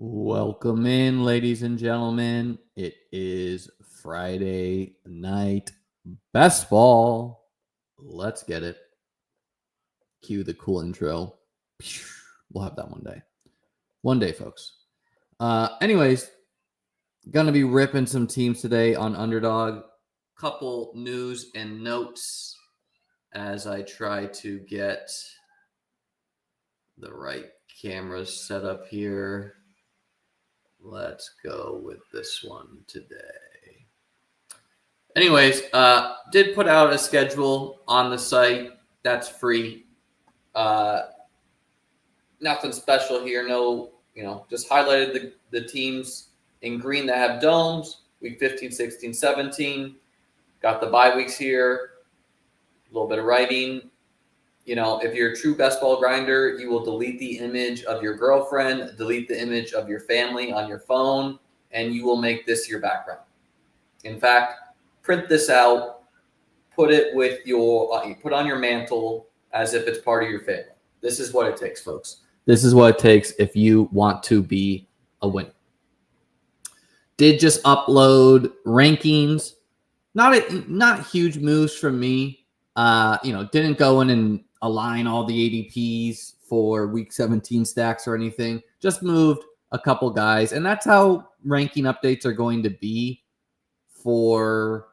Welcome in, ladies and gentlemen. It is Friday night best ball. Let's get it. Cue the cool intro. We'll have that one day. One day, folks. Anyways, gonna be ripping some teams today on Underdog. Couple news and notes as I try to get the right cameras set up here. Let's go with this one today. Anyways, did put out a schedule on the site. That's free. Nothing special here. No, just highlighted the teams in green that have domes. Week 15, 16, 17. Got the bye weeks here. A little bit of writing. If you're a true best ball grinder, you will delete the image of your girlfriend, delete the image of your family on your phone, and you will make this your background. In fact, print this out, put it with put on your mantle as if it's part of your family. This is what it takes, folks. This is what it takes if you want to be a winner. Did just upload rankings. Not huge moves from me. Didn't go in and align all the ADPs for week 17 stacks or anything. Just moved a couple guys. And that's how ranking updates are going to be for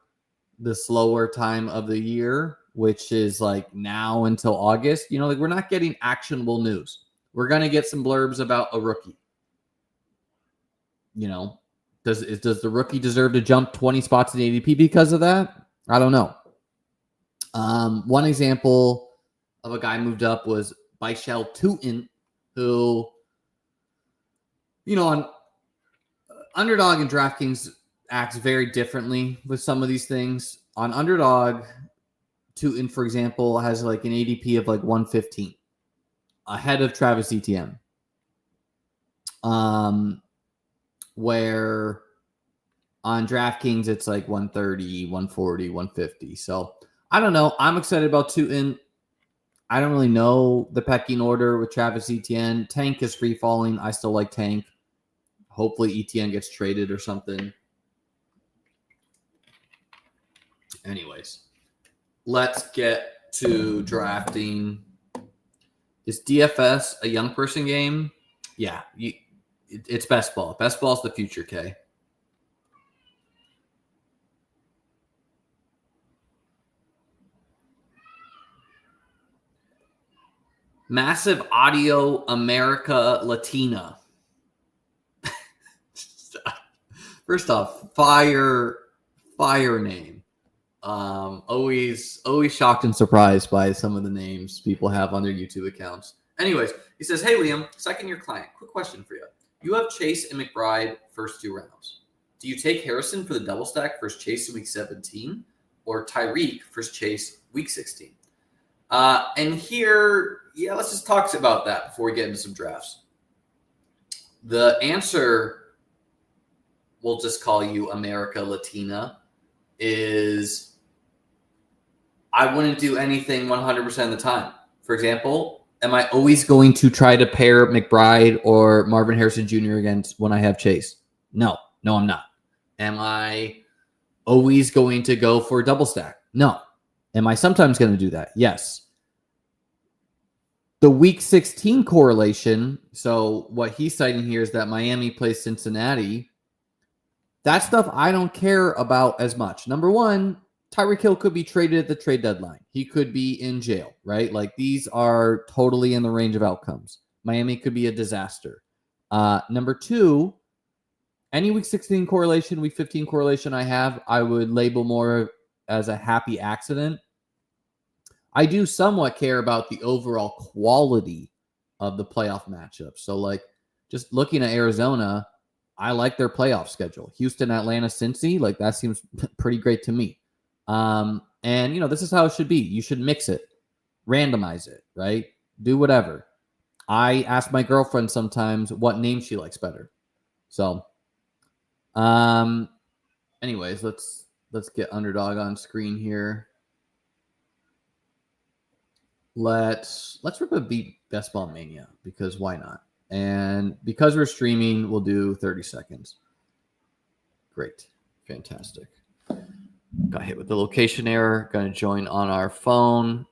the slower time of the year, which is like now until August. We're not getting actionable news. We're going to get some blurbs about a rookie. Does the rookie deserve to jump 20 spots in ADP because of that? I don't know. One example of a guy moved up was Bishal Tootin, who, on Underdog and DraftKings acts very differently with some of these things. On Underdog, Tootin, for example, has like an ADP of like 115, ahead of Travis Etienne. Where on DraftKings, it's like 130, 140, 150. So I don't know. I'm excited about Tootin. I don't really know the pecking order with Travis Etienne. Tank is free falling. I still like Tank. Hopefully Etienne gets traded or something. Anyways, let's get to drafting. Is DFS a young person game? Yeah, it's best ball. Best ball's the future, Kay. Massive Audio America Latina. First off, fire name. Always shocked and surprised by some of the names people have on their YouTube accounts. Anyways, he says, "Hey Liam, second year client. Quick question for you. You have Chase and McBride first 2 rounds. Do you take Harrison for the double stack first Chase in week 17, or Tyreek first Chase week 16?" And here, let's just talk about that before we get into some drafts. The answer, we'll just call you America Latina, is I wouldn't do anything 100% of the time. For example, am I always going to try to pair McBride or Marvin Harrison Jr. against when I have Chase? No, I'm not. Am I always going to go for a double stack? No. Am I sometimes going to do that? Yes. The week 16 correlation, so what he's citing here is that Miami plays Cincinnati. That stuff I don't care about as much. Number one, Tyreek Hill could be traded at the trade deadline. He could be in jail, right? Like these are totally in the range of outcomes. Miami could be a disaster. Number two, any week 16 correlation, week 15 correlation I would label more as a happy accident. I do somewhat care about the overall quality of the playoff matchup. So like just looking at Arizona, I like their playoff schedule. Houston, Atlanta, Cincy, like that seems pretty great to me. And this is how it should be. You should mix it, randomize it, right? Do whatever. I ask my girlfriend sometimes what name she likes better. So, anyways, let's get Underdog on screen here. Let's rip a beat Best Ball Mania because why not? And because we're streaming, we'll do 30 seconds. Great. Fantastic. Got hit with the location error. Going to join on our phone.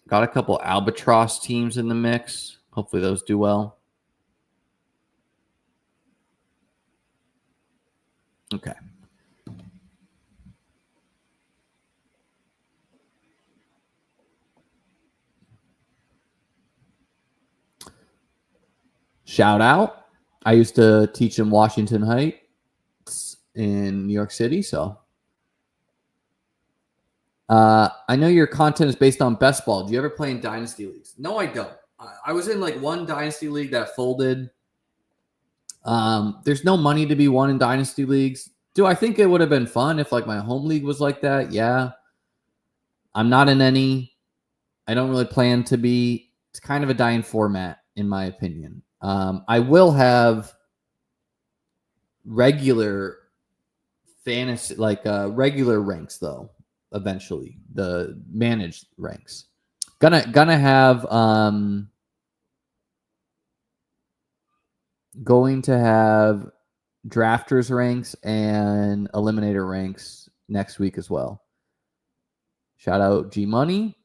Got a couple Albatross teams in the mix. Hopefully those do well. Okay. Shout out. I used to teach in Washington Heights in New York City, so I know your content is based on best ball. Do you ever play in dynasty leagues? No, I don't. I was in like one dynasty league that folded. There's no money to be won in dynasty leagues. Do I think it would have been fun if like my home league was like that? Yeah. I'm not in any. I don't really plan to be. It's kind of a dying format, in my opinion. I will have regular fantasy, like regular ranks though. Eventually, the managed ranks. Gonna have going to have drafters ranks and eliminator ranks next week as well. Shout out G Money.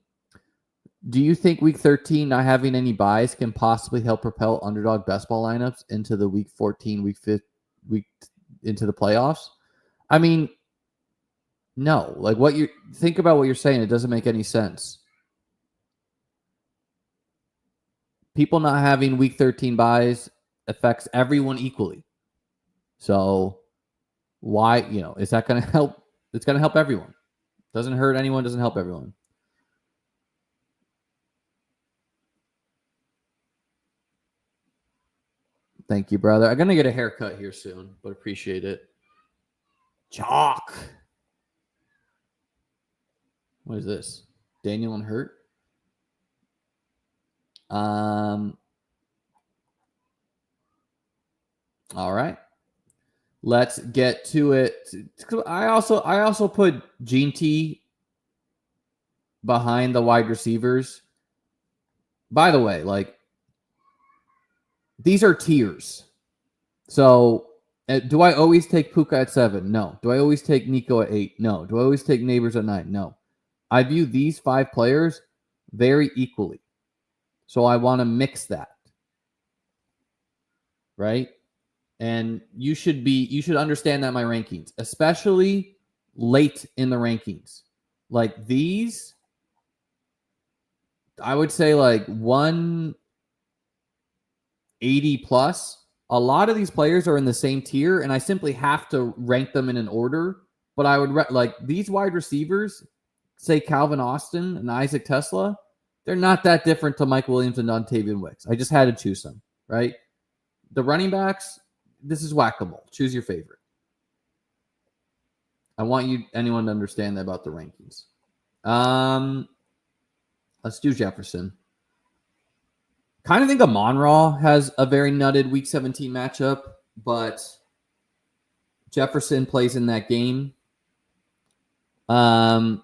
Do you think week 13 not having any buys can possibly help propel underdog best ball lineups into the week 14, week 5, week into the playoffs? I mean, no. Like what you think about what you're saying, it doesn't make any sense. People not having week 13 buys affects everyone equally. So why, is that going to help? It's going to help everyone. Doesn't hurt anyone, doesn't help everyone. Thank you, brother. I'm going to get a haircut here soon, but appreciate it. Chalk. What is this? Daniel and Hurt? All right. Let's get to it. I also put Gene T behind the wide receivers. By the way, like these are tiers. So do I always take Puka at 7? No. Do I always take Nico at 8? No. Do I always take Neighbors at 9? No. I view these 5 players very equally. So I want to mix that. Right? And you should understand that in my rankings, especially late in the rankings. Like these, I would say like 180 plus. A lot of these players are in the same tier, and I simply have to rank them in an order. But I would like these wide receivers, say Calvin Austin and Isaac Tesla, they're not that different to Mike Williams and Dontavian Wicks. I just had to choose them, right? The running backs, this is whack-a-mole. Choose your favorite. I want anyone to understand that about the rankings. Let's do Jefferson. Kind of think Amon-Ra has a very nutted Week 17 matchup, but Jefferson plays in that game. Saquon,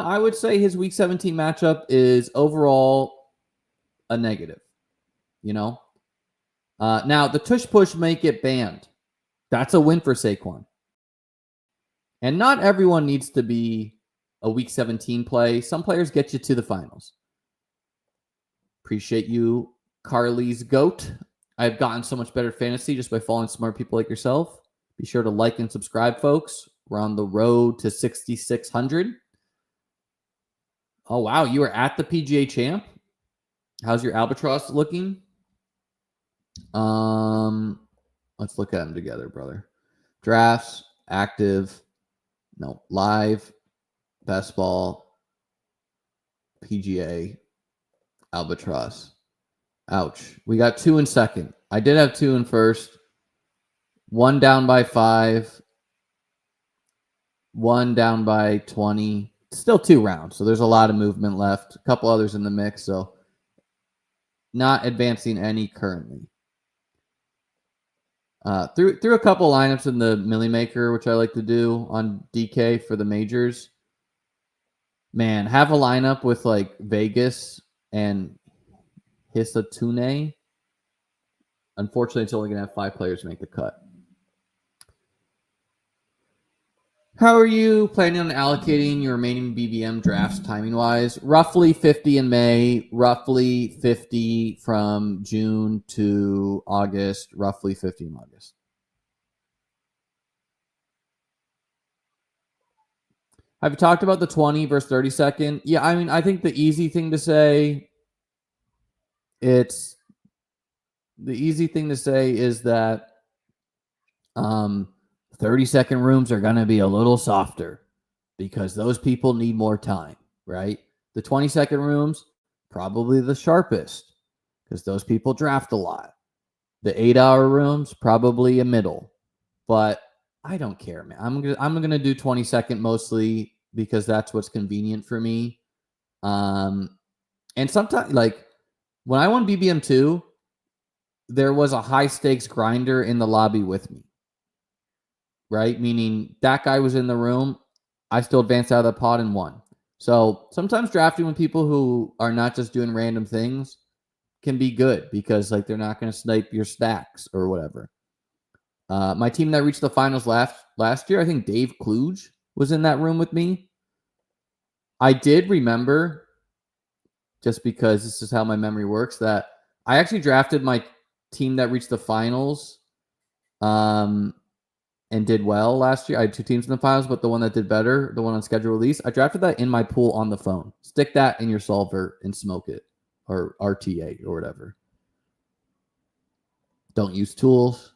I would say his Week 17 matchup is overall a negative. Now, the tush push may get banned. That's a win for Saquon. And not everyone needs to be a Week 17 play. Some players get you to the finals. Appreciate you, Carly's GOAT. I've gotten so much better fantasy just by following smart people like yourself. Be sure to like and subscribe, folks. We're on the road to 6,600. Oh, wow. You were at the PGA Champ. How's your Albatross looking? Let's look at them together, brother. Drafts, active, live, best ball, PGA, Albatross. Ouch. We got 2 in second. I did have 2 in first. 1 down by 5. 1 down by 20. Still 2 rounds, so there's a lot of movement left. A couple others in the mix, so not advancing any currently. Through a couple lineups in the Millie Maker, which I like to do on DK for the majors. Man, have a lineup with like Vegas and Hisatune. Unfortunately, it's only going to have 5 players make the cut. How are you planning on allocating your remaining BBM drafts timing-wise? Roughly 50 in May, roughly 50 from June to August, roughly 50 in August. Have you talked about the 20 versus 30 second? Yeah, I mean, I think the easy thing to say is that 30-second rooms are going to be a little softer because those people need more time, right? The 20-second rooms, probably the sharpest because those people draft a lot. The 8-hour rooms, probably a middle. But I don't care, man. I'm gonna do 20-second mostly because that's what's convenient for me. And sometimes, like when I won BBM2, there was a high stakes grinder in the lobby with me. Right? Meaning that guy was in the room. I still advanced out of the pod and won. So sometimes drafting with people who are not just doing random things can be good because like they're not going to snipe your stacks or whatever. My team that reached the finals last year, I think Dave Kluge was in that room with me. I did remember, just because this is how my memory works, that I actually drafted my team that reached the finals and did well last year. I had 2 teams in the finals, but the one that did better, the one on schedule release, I drafted that in my pool on the phone. Stick that in your solver and smoke it, or RTA or whatever. Don't use tools.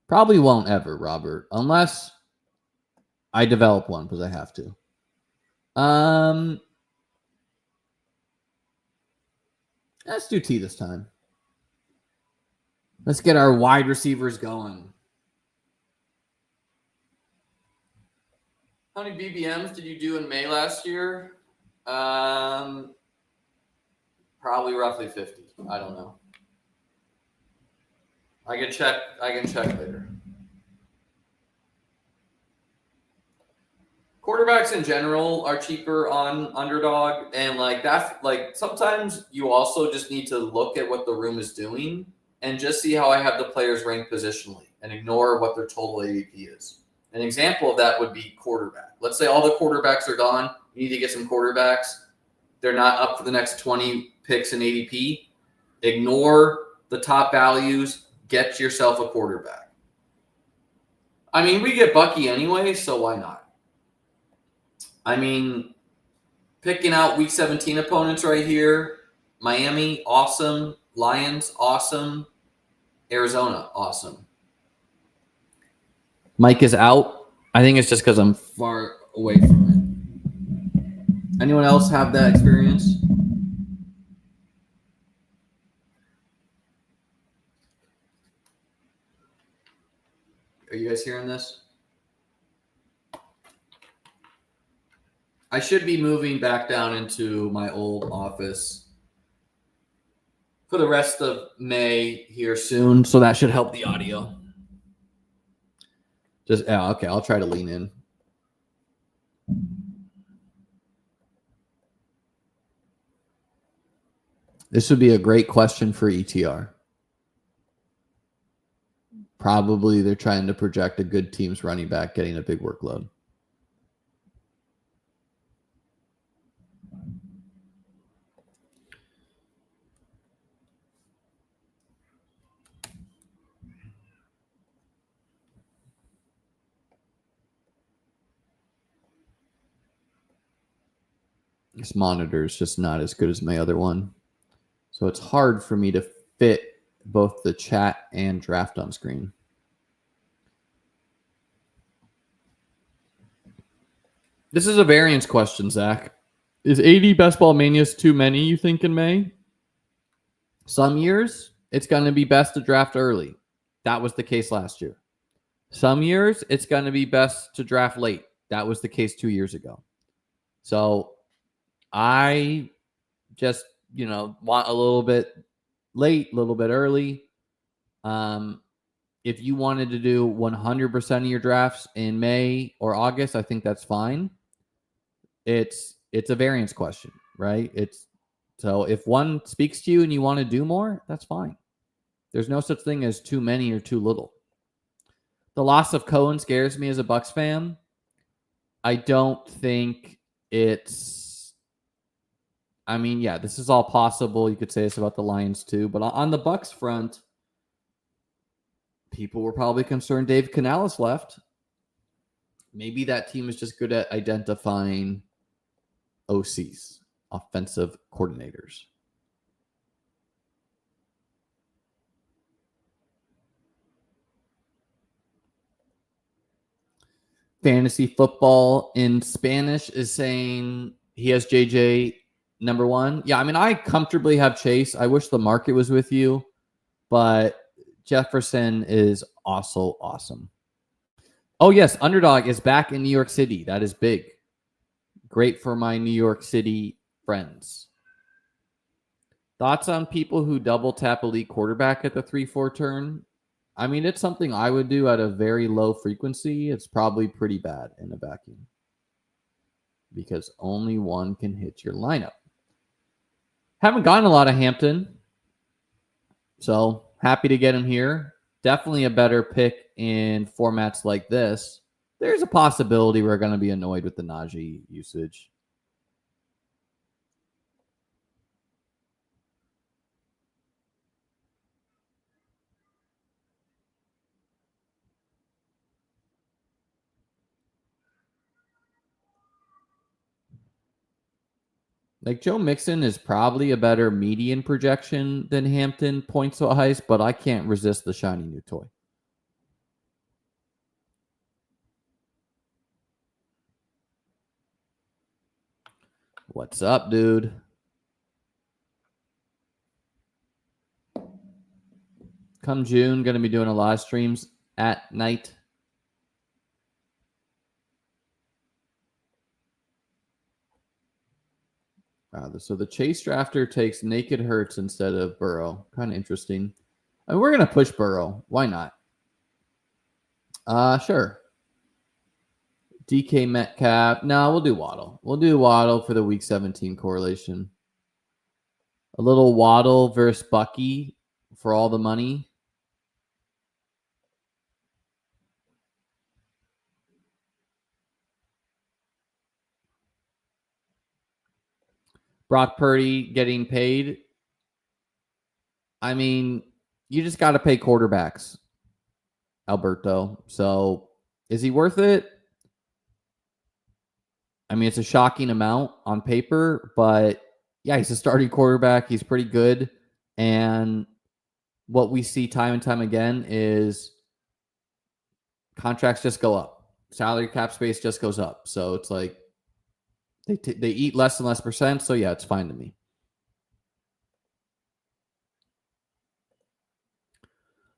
Probably won't ever, Robert, unless I develop one because I have to. Let's do T this time. Let's get our wide receivers going. How many BBMs did you do in May last year? Probably roughly 50. I don't know. I can check later. Quarterbacks in general are cheaper on Underdog, and like that's like sometimes you also just need to look at what the room is doing and just see how I have the players ranked positionally and ignore what their total ADP is. An example of that would be quarterback. Let's say all the quarterbacks are gone. You need to get some quarterbacks. They're not up for the next 20 picks in ADP. Ignore the top values. Get yourself a quarterback. I mean, we get Bucky anyway, so why not? I mean, picking out Week 17 opponents right here. Miami, awesome. Lions, awesome. Arizona, awesome. Mike is out. I think it's just because I'm far away from it. Anyone else have that experience? Are you guys hearing this? I should be moving back down into my old office for the rest of May here soon, so that should help the audio. Okay, I'll try to lean in. This would be a great question for ETR. Probably they're trying to project a good team's running back getting a big workload. This monitor is just not as good as my other one. So it's hard for me to fit both the chat and draft on screen. This is a variance question, Zach. Is 80 Best Ball Manias too many, you think, in May? Some years, it's going to be best to draft early. That was the case last year. Some years, it's going to be best to draft late. That was the case 2 years ago. So I just, want a little bit late, a little bit early. If you wanted to do 100% of your drafts in May or August, I think that's fine. It's a variance question, right? It's So if one speaks to you and you want to do more, that's fine. There's no such thing as too many or too little. The loss of Cohen scares me as a Bucks fan. I don't think it's. I mean, yeah, this is all possible. You could say this about the Lions too, but on the Bucks front, people were probably concerned Dave Canales left. Maybe that team is just good at identifying OCs, offensive coordinators. Fantasy Football in Spanish is saying he has JJ number 1. Yeah, I mean, I comfortably have Chase. I wish the market was with you, but Jefferson is also awesome. Oh, yes, Underdog is back in New York City. That is big. Great for my New York City friends. Thoughts on people who double tap elite quarterback at the 3-4 turn? I mean, it's something I would do at a very low frequency. It's probably pretty bad in a vacuum because only one can hit your lineup. Haven't gotten a lot of Hampton, so happy to get him here. Definitely a better pick in formats like this. There's a possibility we're going to be annoyed with the Najee usage. Like Joe Mixon is probably a better median projection than Hampton points-wise, but I can't resist the shiny new toy. What's up, dude? Come June, going to be doing a lot of streams at night. So the Chase drafter takes naked Hurts instead of Burrow. Kind of interesting. I mean, we're going to push Burrow. Why not? Sure. DK Metcalf. No, we'll do Waddle. We'll do Waddle for the Week 17 correlation. A little Waddle versus Bucky for all the money. Brock Purdy getting paid. I mean, you just got to pay quarterbacks, Alberto. So is he worth it? I mean, it's a shocking amount on paper, but yeah, he's a starting quarterback. He's pretty good. And what we see time and time again is contracts just go up. Salary cap space just goes up. So it's like they eat less and less percent. So yeah, it's fine to me.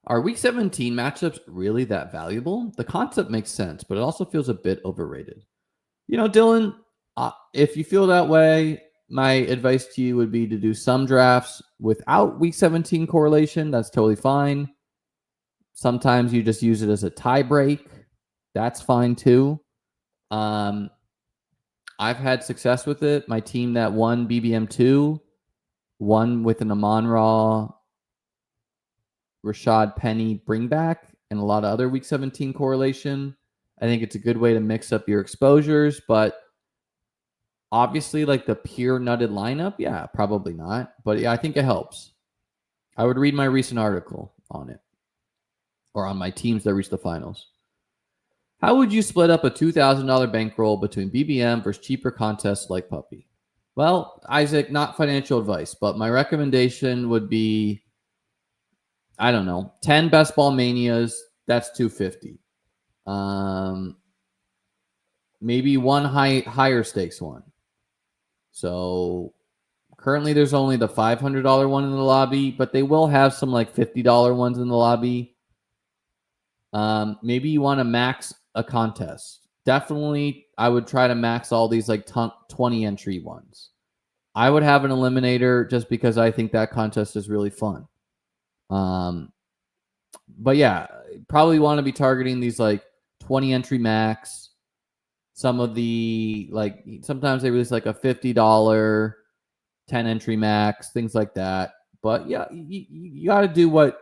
Are Week 17 matchups really that valuable? The concept makes sense, but it also feels a bit overrated. You know, Dylan, if you feel that way, my advice to you would be to do some drafts without Week 17 correlation. That's totally fine. Sometimes you just use it as a tie break. That's fine too. I've had success with it. My team that won BBM2 won with an Amon-Ra, Rashad Penny bringback, and a lot of other Week 17 correlation. I think it's a good way to mix up your exposures, but obviously like the pure nutted lineup, yeah, probably not. But yeah, I think it helps. I would read my recent article on it or on my teams that reached the finals. How would you split up a $2,000 bankroll between BBM versus cheaper contests like Puppy? Well, Isaac, not financial advice, but my recommendation would be, I don't know, 10 best ball manias. That's $250. Maybe one higher stakes one. So currently there's only the $500 one in the lobby, but they will have some like $50 ones in the lobby. Maybe you want to max a contest. Definitely, I would try to max all these like 20 entry ones. I would have an eliminator just because I think that contest is really fun. But yeah, probably want to be targeting these like 20 entry max. Some of the like sometimes they release like a $50, 10 entry max, things like that. But yeah, you got to do what,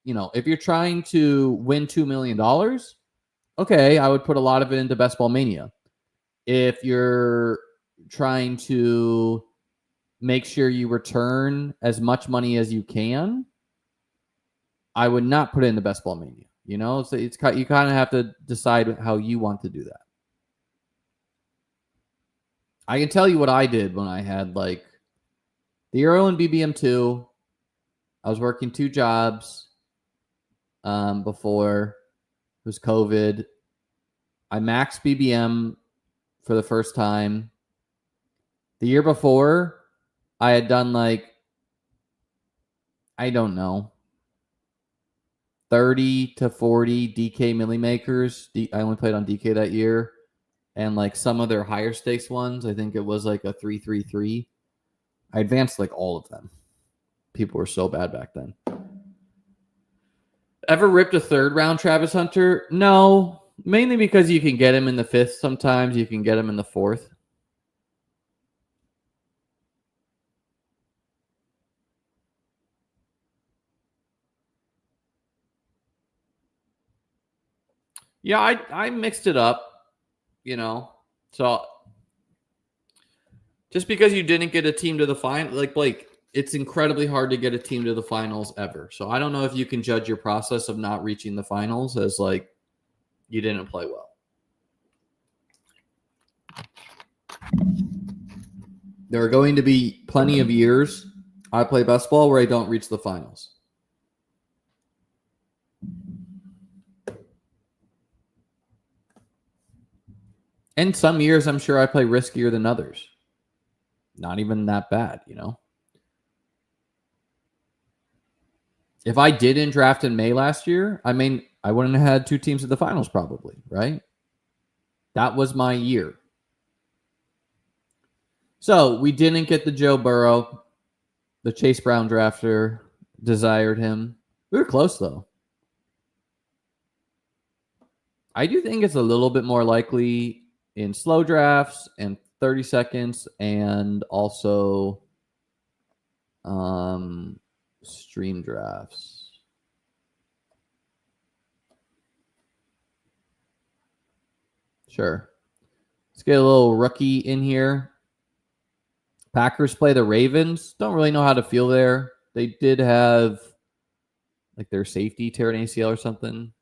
if you're trying to win $2 million, okay, I would put a lot of it into Best Ball Mania. If you're trying to make sure you return as much money as you can, I would not put it into Best Ball Mania. So you kind of have to decide how you want to do that. I can tell you what I did when I had like the Euro and BBM2. I was working 2 jobs before it was COVID. I maxed BBM for the first time. The year before, I had done like, I don't know, 30 to 40 DK Millie Makers. I only played on DK that year. And like some of their higher stakes ones, I think it was like a 3-3-3. I advanced like all of them. People were so bad back then. Ever ripped a 3rd round Travis Hunter? No, mainly because you can get him in the 5th sometimes. You can get him in the 4th. Yeah, I mixed it up, So just because you didn't get a team to the final, like Blake, it's incredibly hard to get a team to the finals ever. So I don't know if you can judge your process of not reaching the finals as like you didn't play well. There are going to be plenty of years I play best ball where I don't reach the finals. And some years I'm sure I play riskier than others. Not even that bad, If I didn't draft in May last year, I wouldn't have had 2 teams at the finals probably, right? That was my year. So we didn't get the Joe Burrow. The Chase Brown drafter desired him. We were close, though. I do think it's a little bit more likely in slow drafts and 30 seconds and also stream drafts. Sure. Let's get a little rookie in here. Packers play the Ravens. Don't really know how to feel there. They did have like their safety tear an ACL or something.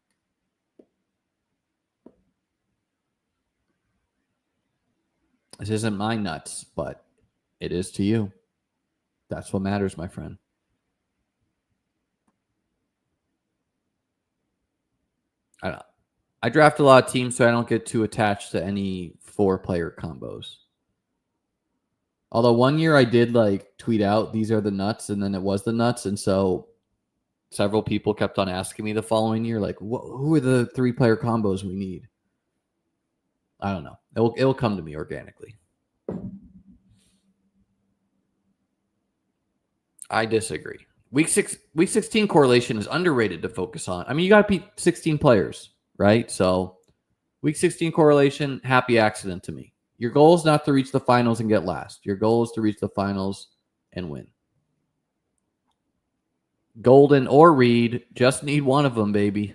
This isn't my nuts, but it is to you. That's what matters, my friend. I draft a lot of teams, so I don't get too attached to any 4-player combos. Although one year I did like tweet out, these are the nuts, and then it was the nuts. And so several people kept on asking me the following year, like, who are the 3-player combos we need? I don't know. It'll come to me organically. I disagree. Week 16 correlation is underrated to focus on. I mean, you got to beat 16 players, right? So week 16 correlation, happy accident to me. Your goal is not to reach the finals and get last. Your goal is to reach the finals and win. Golden or Reed, just need one of them, baby.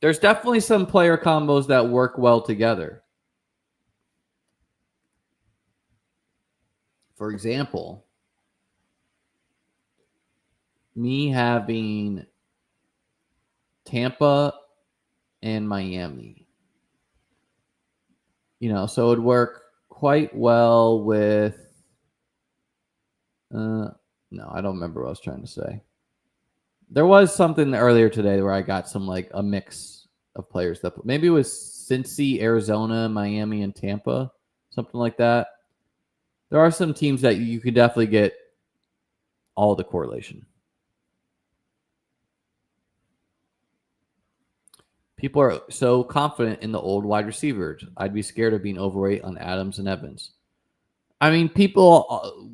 There's definitely some player combos that work well together. For example, me having Tampa and Miami. So it would work quite well with no, I don't remember what I was trying to say. There was something earlier today where I got some like a mix of players that maybe it was Cincy, Arizona, Miami, and Tampa, something like that. There are some teams that you could definitely get all the correlation. People are so confident in the old wide receivers. I'd be scared of being overweight on Adams and Evans. I mean,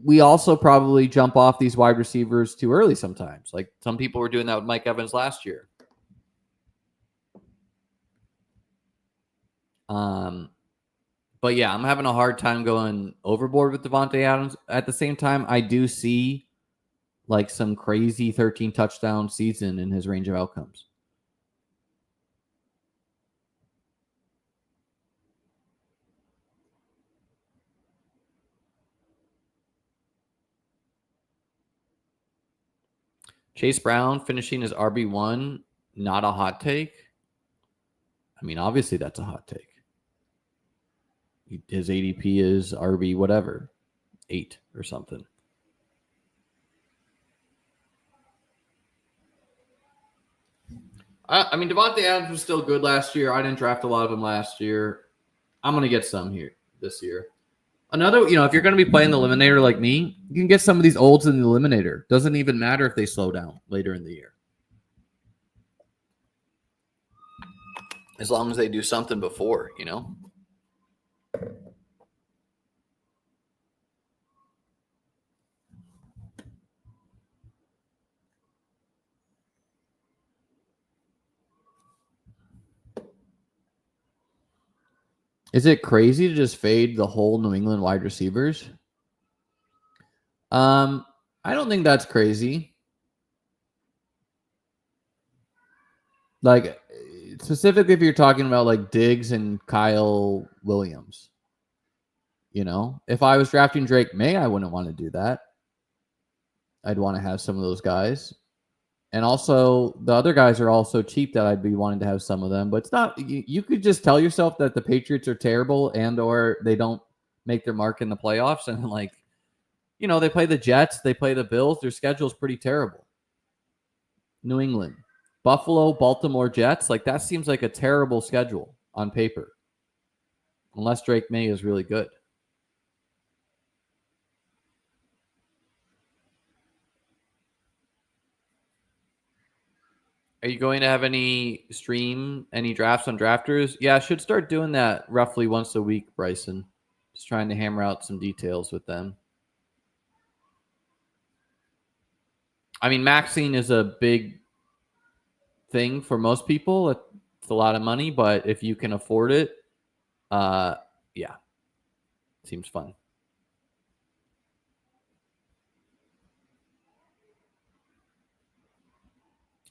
we also probably jump off these wide receivers too early sometimes. Like some people were doing that with Mike Evans last year. But yeah, I'm having a hard time going overboard with Devontae Adams. At the same time, I do see like some crazy 13 touchdown season in his range of outcomes. Chase Brown finishing as RB1, not a hot take. I mean, obviously that's a hot take. His ADP is RB whatever, 8 or something. I mean, Devontae Adams was still good last year. I didn't draft a lot of him last year. I'm going to get some here this year. Another, if you're going to be playing the Eliminator like me, you can get some of these olds in the Eliminator. Doesn't even matter if they slow down later in the year. As long as they do something before, Is it crazy to just fade the whole New England wide receivers? I don't think that's crazy. Like, specifically if you're talking about like Diggs and Kyle Williams. If I was drafting Drake May, I wouldn't want to do that. I'd want to have some of those guys. And also, the other guys are also cheap that I'd be wanting to have some of them. But it's not, you could just tell yourself that the Patriots are terrible and or they don't make their mark in the playoffs. And they play the Jets, they play the Bills. Their schedule's pretty terrible. New England, Buffalo, Baltimore, Jets. Like, that seems like a terrible schedule on paper. Unless Drake May is really good. Are you going to have any drafts on Drafters? Yeah, I should start doing that roughly once a week, Bryson. Just trying to hammer out some details with them. I mean, maxing is a big thing for most people. It's a lot of money, but if you can afford it, yeah, seems fun.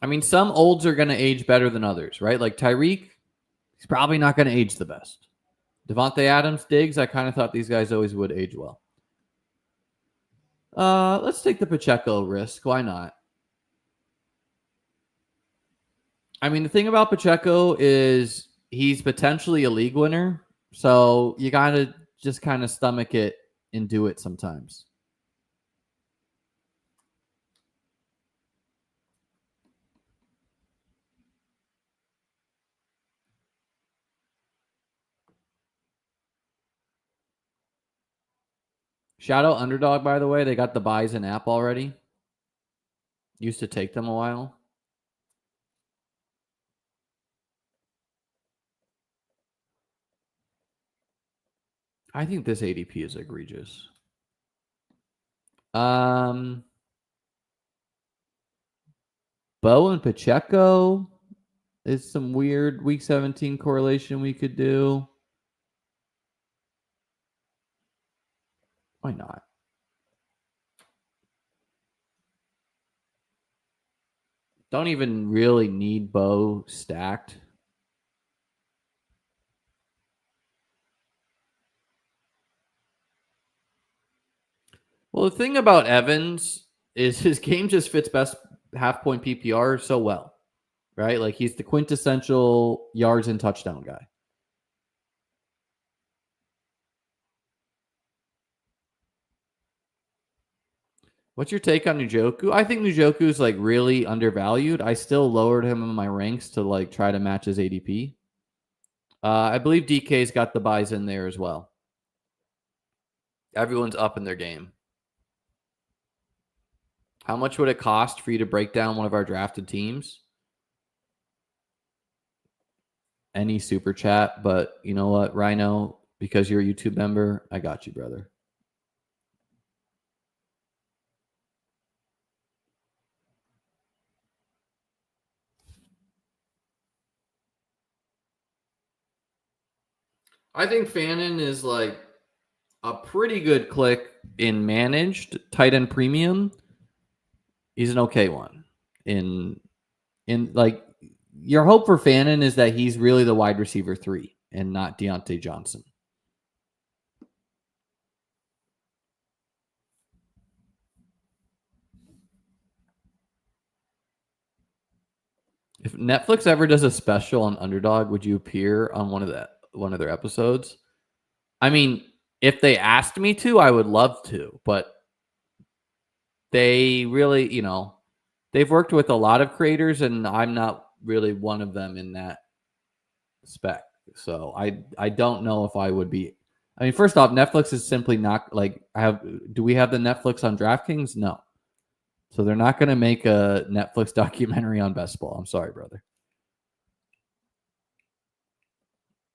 I mean, some olds are going to age better than others, right? Like Tyreek, he's probably not going to age the best. Devontae Adams, Diggs, I kind of thought these guys always would age well. Let's take the Pacheco risk. Why not? I mean, the thing about Pacheco is he's potentially a league winner. So you got to just kind of stomach it and do it sometimes. Shout out Underdog, by the way. They got the buys in app already. Used to take them a while. I think this ADP is egregious. Bo and Pacheco is some weird week 17 correlation we could do. Why not? Don't even really need Bo stacked. Well, the thing about Evans is his game just fits best half point PPR so well, right? Like he's the quintessential yards and touchdown guy. What's your take on Njoku? I think Njoku is like really undervalued. I still lowered him in my ranks to like try to match his ADP. I believe DK's got the buys in there as well. Everyone's up in their game. How much would it cost for you to break down one of our drafted teams? Any super chat, but you know what, Rhino, because you're a YouTube member, I got you, brother. I think Fannin is like a pretty good click in managed tight end premium. He's an okay one. In like your hope for Fannin is that he's really the wide receiver 3 and not Deontay Johnson. If Netflix ever does a special on Underdog, would you appear on one of their episodes? I mean, if they asked me to, I would love to, but they really, they've worked with a lot of creators, and I'm not really one of them in that spec. So I don't know if I would be. I mean, first off, Netflix is simply not like do we have the Netflix on DraftKings? No. So they're not going to make a Netflix documentary on best ball. I'm sorry, brother.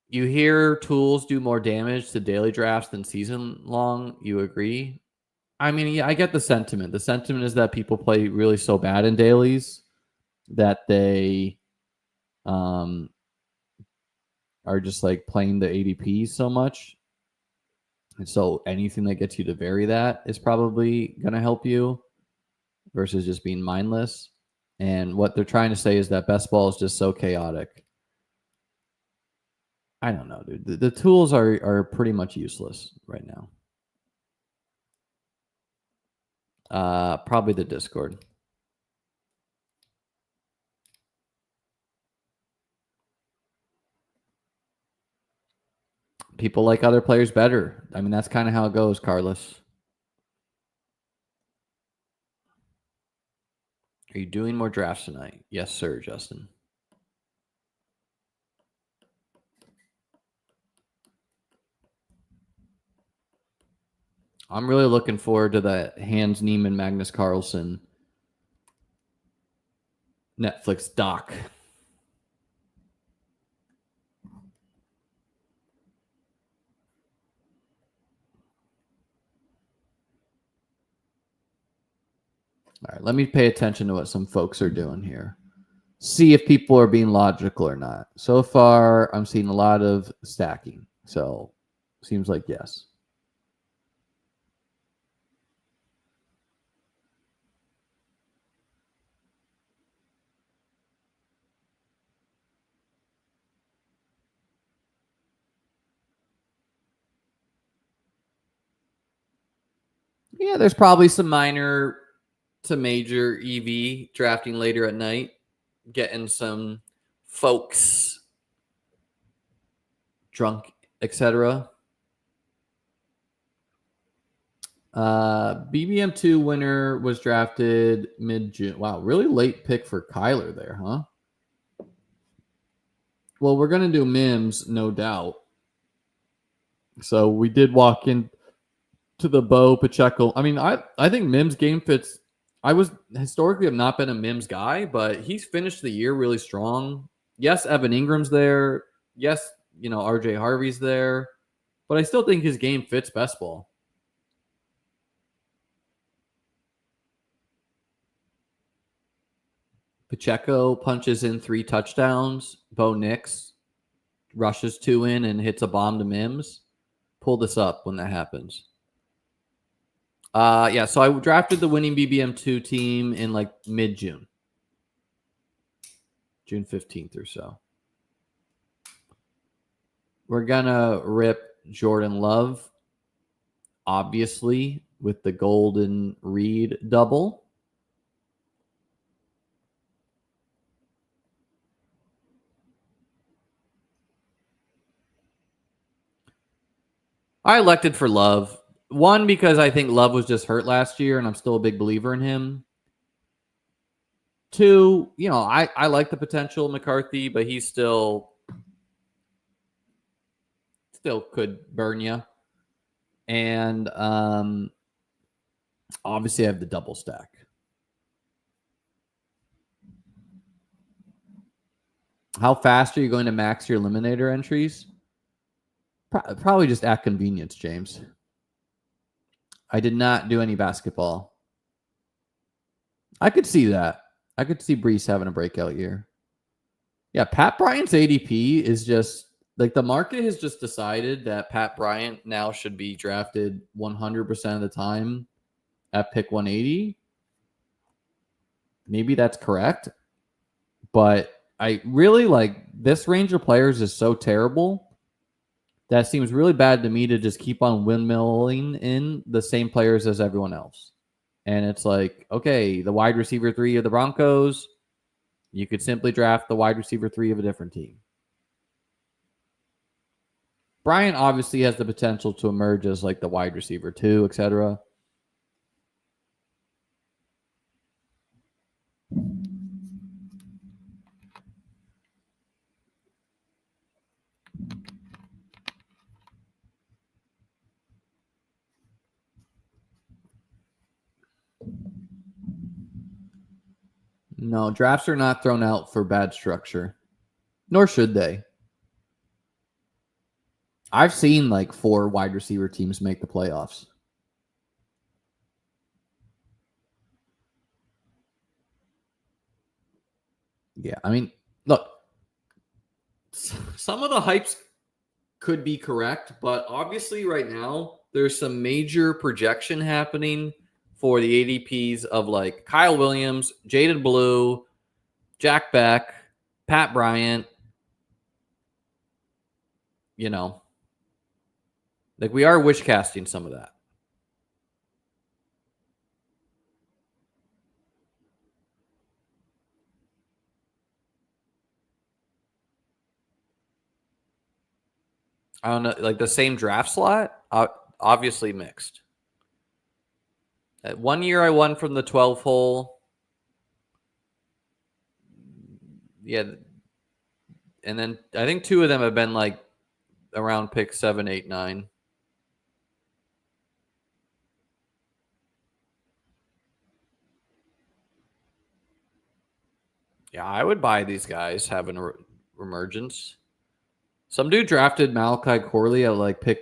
You hear tools do more damage to daily drafts than season long. You agree? I mean, yeah, I get the sentiment. The sentiment is that people play really so bad in dailies that they are just like playing the ADP so much. And so anything that gets you to vary that is probably going to help you versus just being mindless. And what they're trying to say is that best ball is just so chaotic. I don't know, dude. The tools are pretty much useless right now. Probably the Discord. People like other players better. I mean, that's kind of how it goes, Carlos. Are you doing more drafts tonight? Yes, sir, Justin. I'm really looking forward to that Hans Niemann, Magnus Carlsen Netflix doc. All right, let me pay attention to what some folks are doing here. See if people are being logical or not. So far, I'm seeing a lot of stacking. So, seems like yes. Yeah, there's probably some minor to major EV drafting later at night, getting some folks drunk, etc. BBM2 winner was drafted mid-June. Wow, really late pick for Kyler there, huh? Well, we're going to do Mims, no doubt. So we did walk in to the Bo Pacheco. I mean, I think Mims game fits. I was historically have not been a Mims guy, but he's finished the year really strong. Yes, Evan Ingram's there. Yes, RJ Harvey's there, but I still think his game fits best ball. Pacheco punches in 3 touchdowns. Bo Nix rushes 2 in and hits a bomb to Mims. Pull this up when that happens. Yeah, so I drafted the winning BBM2 team in like mid-June. June 15th or so. We're going to rip Jordan Love, obviously, with the Golden Reed double. I elected for Love. One, because I think Love was just hurt last year, and I'm still a big believer in him. 2, I like the potential of McCarthy, but he's still could burn you. And obviously I have the double stack. How fast are you going to max your eliminator entries? Probably just at convenience, James. I did not do any basketball. I could see that. I could see Brees having a breakout year. Yeah, Pat Bryant's ADP is just Like the market has just decided that Pat Bryant now should be drafted 100% of the time at pick 180. Maybe that's correct, but I really like this range of players is so terrible that seems really bad to me to just keep on windmilling in the same players as everyone else. And it's like, okay, the wide receiver 3 of the Broncos, you could simply draft the wide receiver 3 of a different team. Bryant obviously has the potential to emerge as like the wide receiver 2, etc. No, drafts are not thrown out for bad structure, nor should they. I've seen like 4 wide receiver teams make the playoffs. Yeah, I mean, look, some of the hypes could be correct, but obviously right now there's some major projection happening for the ADPs of like Kyle Williams, Jaden Blue, Jack Beck, Pat Bryant. You know, like we are wish casting some of that. I don't know, like the same draft slot, obviously mixed. At 1 year, I won from the 12 hole. Yeah, and then I think 2 of them have been like around pick 7, 8, 9. Yeah, I would buy these guys having a emergence. Some dude drafted Malachi Corley at like pick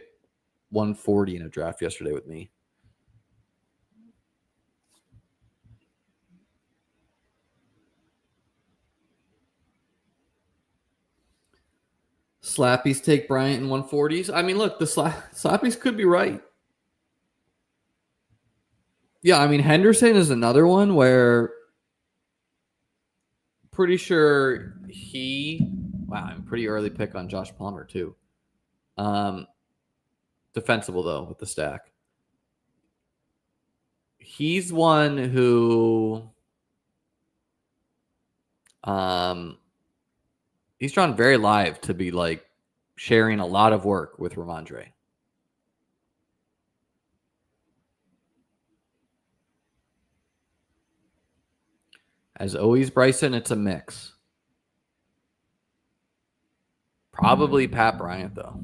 140 in a draft yesterday with me. Slappies take Bryant in 140s. I mean, look, the Slappies could be right. Yeah, I mean, Henderson is another one where pretty sure I'm pretty early pick on Josh Palmer too. Defensible though with the stack. He's one who he's drawn very live to be like sharing a lot of work with Ramondre. As always, Bryson, it's a mix. Probably Pat Bryant, though.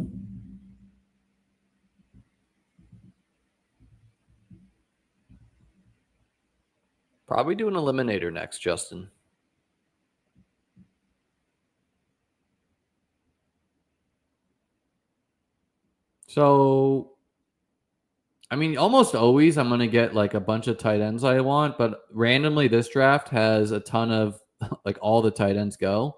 Probably do an eliminator next, Justin. So, I mean, almost always I'm going to get like a bunch of tight ends I want, but randomly this draft has a ton of like all the tight ends go.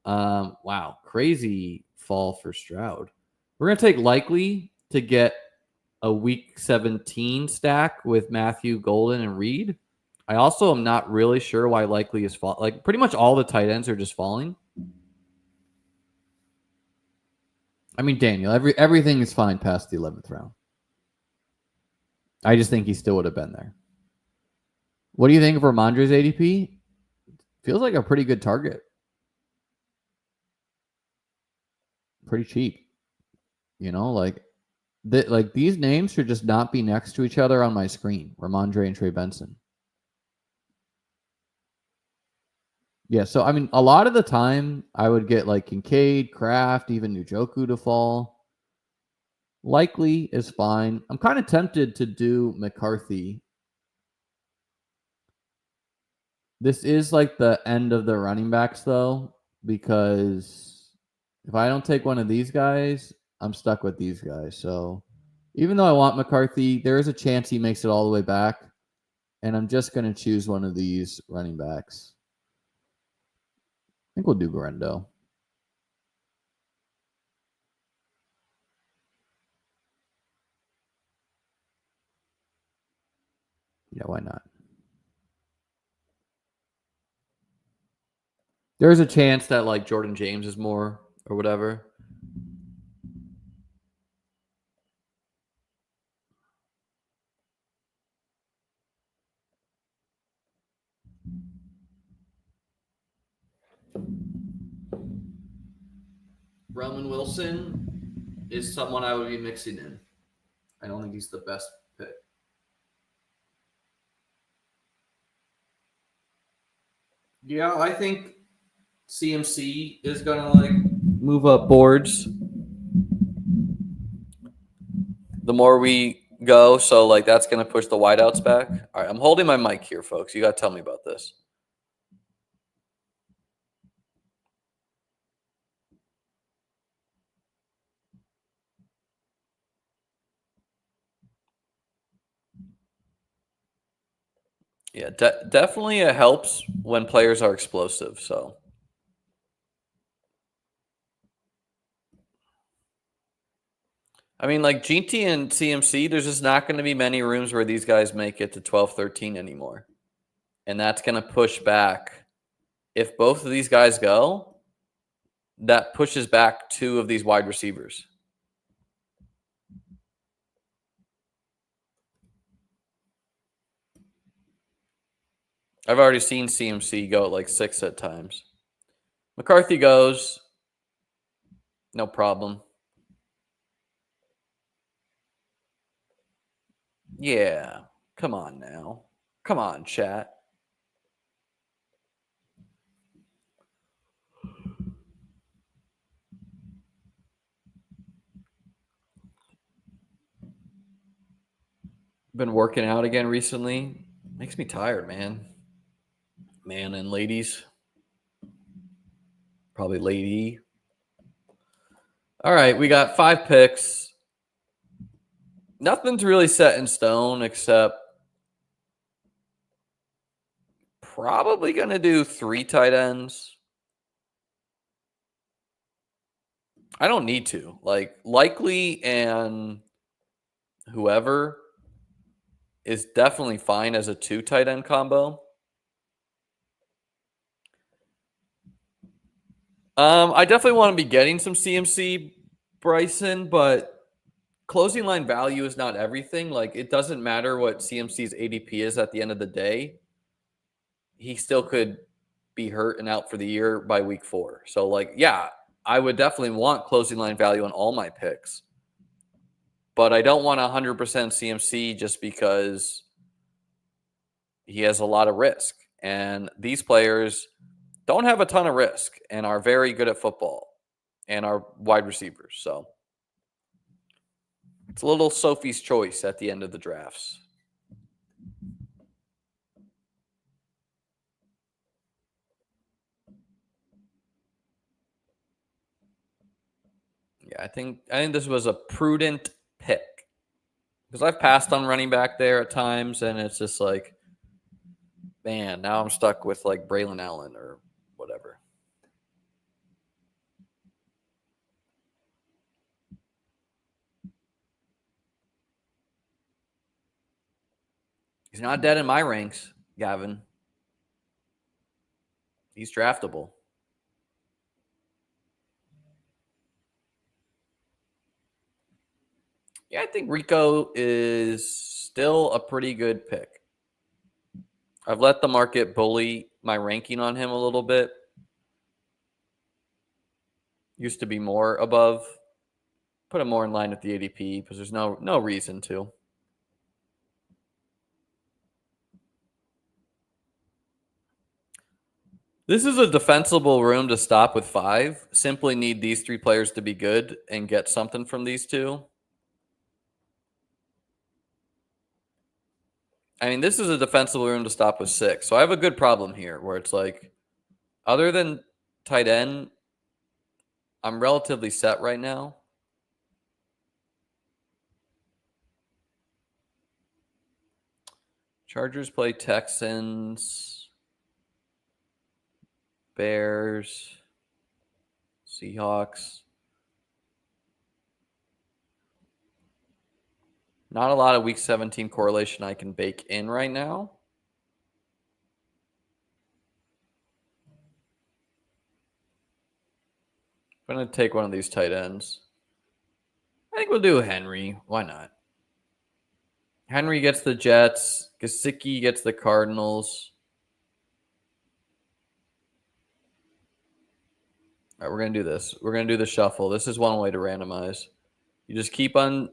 Wow, crazy fall for Stroud. We're going to take Likely to get a week 17 stack with Matthew, Golden, and Reed. I also am not really sure why Likely is falling. Like pretty much all the tight ends are just falling. I mean, Daniel, everything is fine past the 11th round. I just think he still would have been there. What do you think of Ramondre's ADP? Feels like a pretty good target. Pretty cheap. You know, like these names should just not be next to each other on my screen. Ramondre and Trey Benson. Yeah, so I mean, a lot of the time I would get like Kincaid, Kraft, even Njoku to fall. Likely is fine. I'm kind of tempted to do McCarthy. This is like the end of the running backs, though, because if I don't take one of these guys, I'm stuck with these guys. So even though I want McCarthy, there is a chance he makes it all the way back. And I'm just going to choose one of these running backs. I think we'll do Guerrero. Yeah, why not? There's a chance that like Jordan James is more or whatever. Roman Wilson is someone I would be mixing in. I don't think he's the best pick. Yeah, I think CMC is gonna like move up boards the more we go. So like that's gonna push the wideouts back. All right, I'm holding my mic here, folks. You gotta tell me about this. Yeah, definitely it helps when players are explosive. So, I mean, like GT and CMC, there's just not going to be many rooms where these guys make it to 12, 13 anymore. And that's going to push back. If both of these guys go, that pushes back two of these wide receivers. I've already seen CMC go at like 6 at times. McCarthy goes, no problem. Yeah, come on now. Come on, chat. Been working out again recently. Makes me tired, man. Man and ladies. Probably lady. All right, we got 5 picks. Nothing's really set in stone except probably going to do 3 tight ends. I don't need to. Like, Likely and whoever is definitely fine as a 2 tight end combo. I definitely want to be getting some CMC Bryson, but closing line value is not everything. Like, it doesn't matter what CMC's ADP is at the end of the day. He still could be hurt and out for the year by week 4. So, like, yeah, I would definitely want closing line value on all my picks. But I don't want 100% CMC just because he has a lot of risk. And these players don't have a ton of risk and are very good at football and are wide receivers. So it's a little Sophie's choice at the end of the drafts. Yeah, I think this was a prudent pick because I've passed on running back there at times, and it's just like, man, now I'm stuck with like Braylon Allen or whatever. He's not dead in my ranks, Gavin. He's draftable. Yeah, I think Rico is still a pretty good pick. I've let the market bully my ranking on him a little bit. Used to be more above. Put him more in line with the ADP because there's no reason to. This is a defensible room to stop with 5. Simply need these 3 players to be good and get something from these 2. I mean, this is a defensible room to stop with 6. So I have a good problem here where it's like, other than tight end, I'm relatively set right now. Chargers play Texans, Bears, Seahawks. Not a lot of week 17 correlation I can bake in right now. I'm going to take one of these tight ends. I think we'll do Henry. Why not? Henry gets the Jets. Gesicki gets the Cardinals. All right, we're going to do this. We're going to do the shuffle. This is one way to randomize. You just keep on.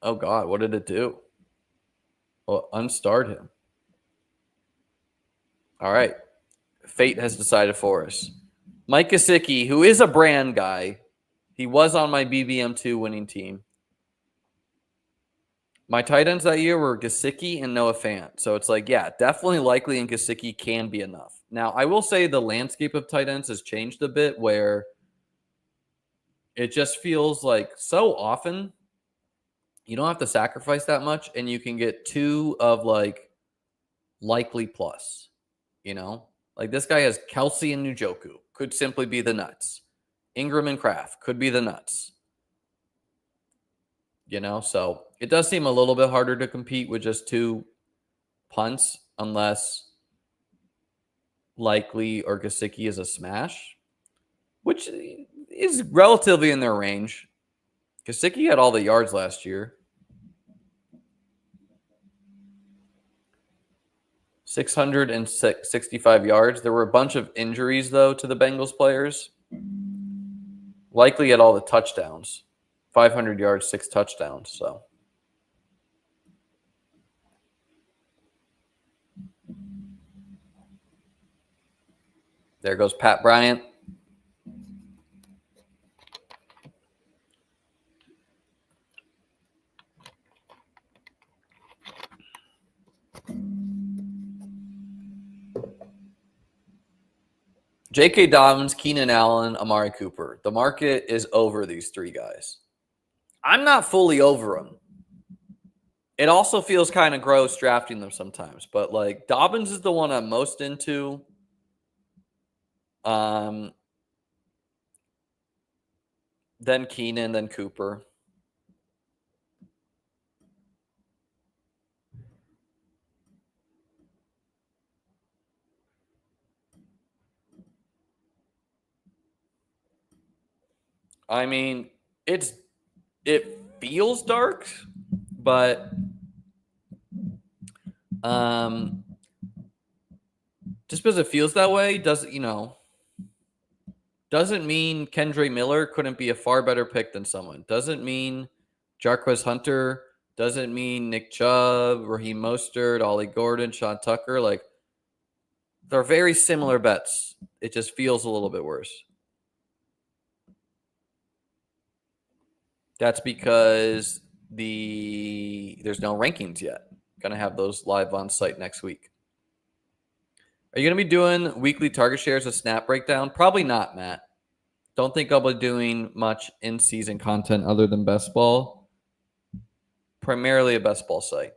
Oh, God. What did it do? Well, unstart him. All right. Fate has decided for us. Mike Gesicki, who is a brand guy. He was on my BBM2 winning team. My tight ends that year were Gesicki and Noah Fant. So it's like, yeah, definitely Likely and Gesicki can be enough. Now, I will say the landscape of tight ends has changed a bit where it just feels like so often you don't have to sacrifice that much and you can get two of like Likely plus, you know? Like this guy has Kelsey and Njoku. Could simply be the nuts. Ingram and Kraft could be the nuts. You know, so it does seem a little bit harder to compete with just two punts unless Likely or Gesicki is a smash, which is relatively in their range. Gesicki had all the yards last year. 665 yards. There were a bunch of injuries, though, to the Bengals players. Likely had all the touchdowns. 500 yards, 6 touchdowns. So there goes Pat Bryant. J.K. Dobbins, Keenan Allen, Amari Cooper. The market is over these three guys. I'm not fully over them. It also feels kind of gross drafting them sometimes, but like Dobbins is the one I'm most into. Then Keenan, then Cooper. I mean, it feels dark, but just because it feels that way doesn't mean Kendre Miller couldn't be a far better pick than someone. Doesn't mean Jarquez Hunter. Doesn't mean Nick Chubb, Raheem Mostert, Ollie Gordon, Sean Tucker. Like, they're very similar bets. It just feels a little bit worse. That's because there's no rankings yet. Going to have those live on site next week. Are you going to be doing weekly target shares of snap breakdown? Probably not, Matt. Don't think I'll be doing much in-season content other than best ball. Primarily a best ball site.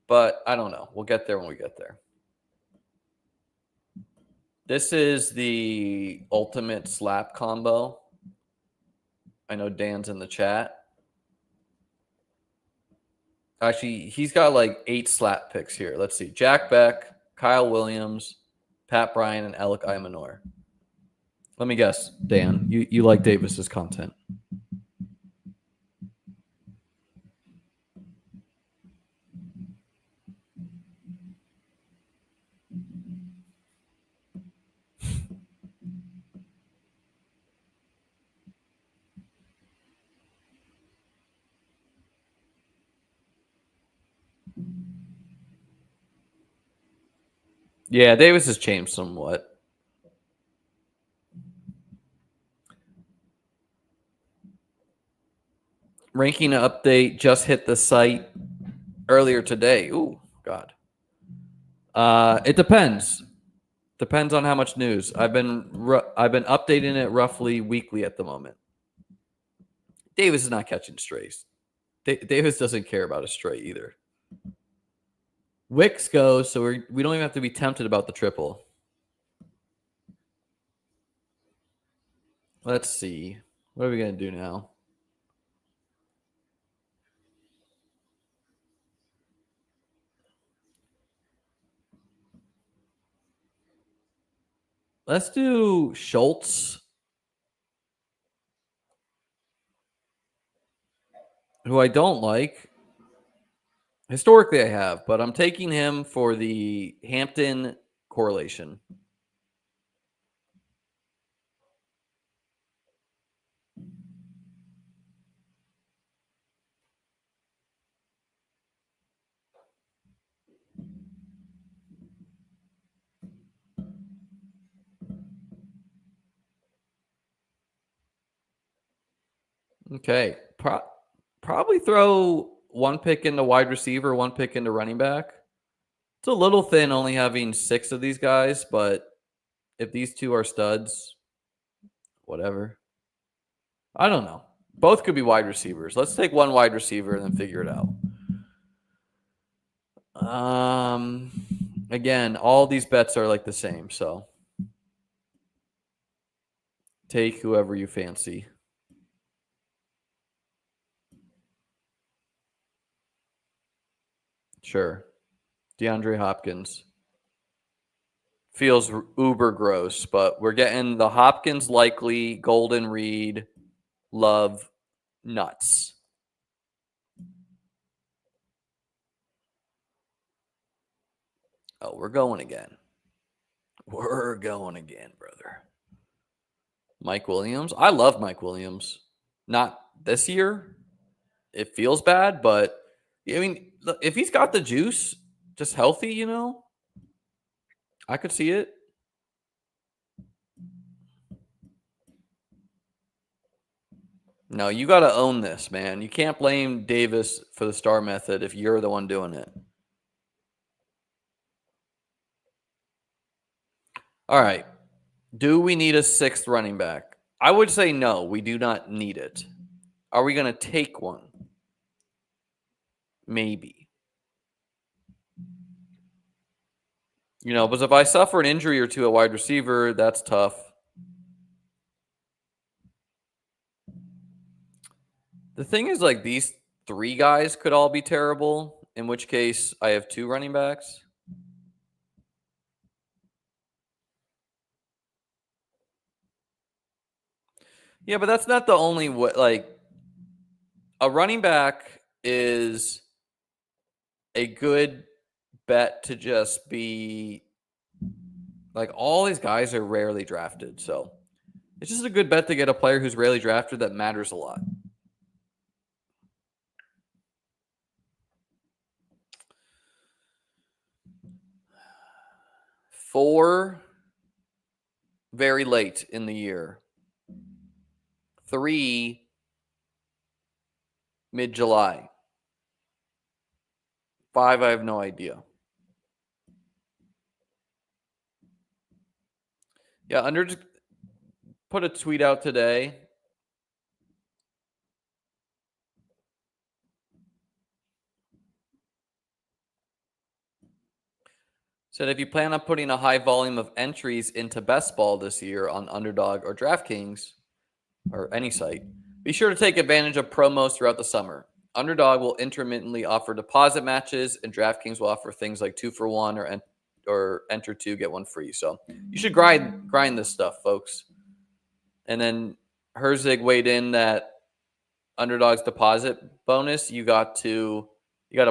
But I don't know. We'll get there when we get there. This is the ultimate slap combo. I know Dan's in the chat. Actually, he's got like 8 slap picks here. Let's see. Jack Beck, Kyle Williams, Pat Bryant, and Alec Imanor. Let me guess, Dan. You like Davis's content. Yeah, Davis has changed somewhat. Ranking update just hit the site earlier today. Ooh, God. It depends. Depends on how much news. I've been updating it roughly weekly at the moment. Davis is not catching strays. Davis doesn't care about a stray either. Wicks goes, so we don't even have to be tempted about the triple. Let's see. What are we going to do now? Let's do Schultz, who I don't like. Historically, I have, but I'm taking him for the Hampton correlation. Okay. Probably throw one pick into wide receiver, one pick into running back. It's a little thin only having 6 of these guys, but if these 2 are studs, whatever. I don't know. Both could be wide receivers. Let's take one wide receiver and then figure it out. Again, all these bets are like the same, so take whoever you fancy. Sure. DeAndre Hopkins. Feels uber gross, but we're getting the Hopkins likely, Golden Reed, Love, nuts. Oh, we're going again. We're going again, brother. Mike Williams. I love Mike Williams. Not this year. It feels bad, but I mean, if he's got the juice, just healthy, you know, I could see it. No, you got to own this, man. You can't blame Davis for the star method if you're the one doing it. All right. Do we need a 6th running back? I would say no, we do not need it. Are we going to take one? Maybe. You know, but if I suffer an injury or 2 at wide receiver, that's tough. The thing is, like, these 3 guys could all be terrible, in which case I have 2 running backs. Yeah, but that's not the only way. Like, a running back is a good bet to just be like, all these guys are rarely drafted. So it's just a good bet to get a player who's rarely drafted that matters a lot. Four, very late in the year. 3, mid-July. 5, I have no idea. Yeah, Under put a tweet out today. Said if you plan on putting a high volume of entries into Best Ball this year on Underdog or DraftKings or any site, be sure to take advantage of promos throughout the summer. Underdog will intermittently offer deposit matches, and DraftKings will offer things like 2 for 1 or enter 2 get 1 free. So you should grind this stuff, folks. And then Herzig weighed in that Underdog's deposit bonus you got to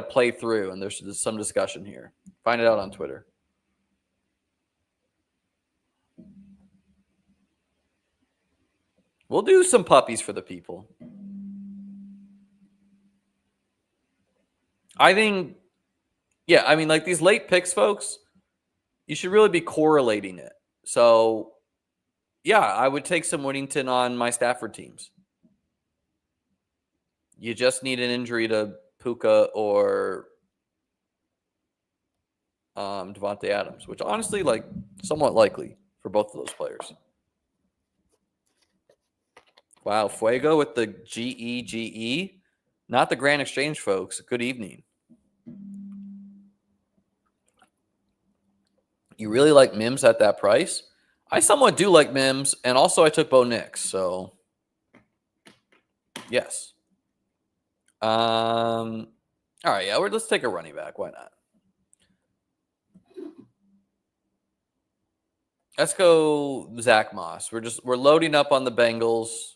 play through, and there's some discussion here. Find it out on Twitter. We'll do some puppies for the people. I think, yeah, I mean, like these late picks, folks, you should really be correlating it. So, yeah, I would take some Whittington on my Stafford teams. You just need an injury to Puka or Devontae Adams, which honestly, like, somewhat likely for both of those players. Wow, Fuego with the GEGE. Not the Grand Exchange, folks. Good evening. You really like Mims at that price? I somewhat do like Mims, and also I took Bo Nix, so yes. All right, yeah, let's take a running back. Why not? Let's go Zach Moss. We're loading up on the Bengals.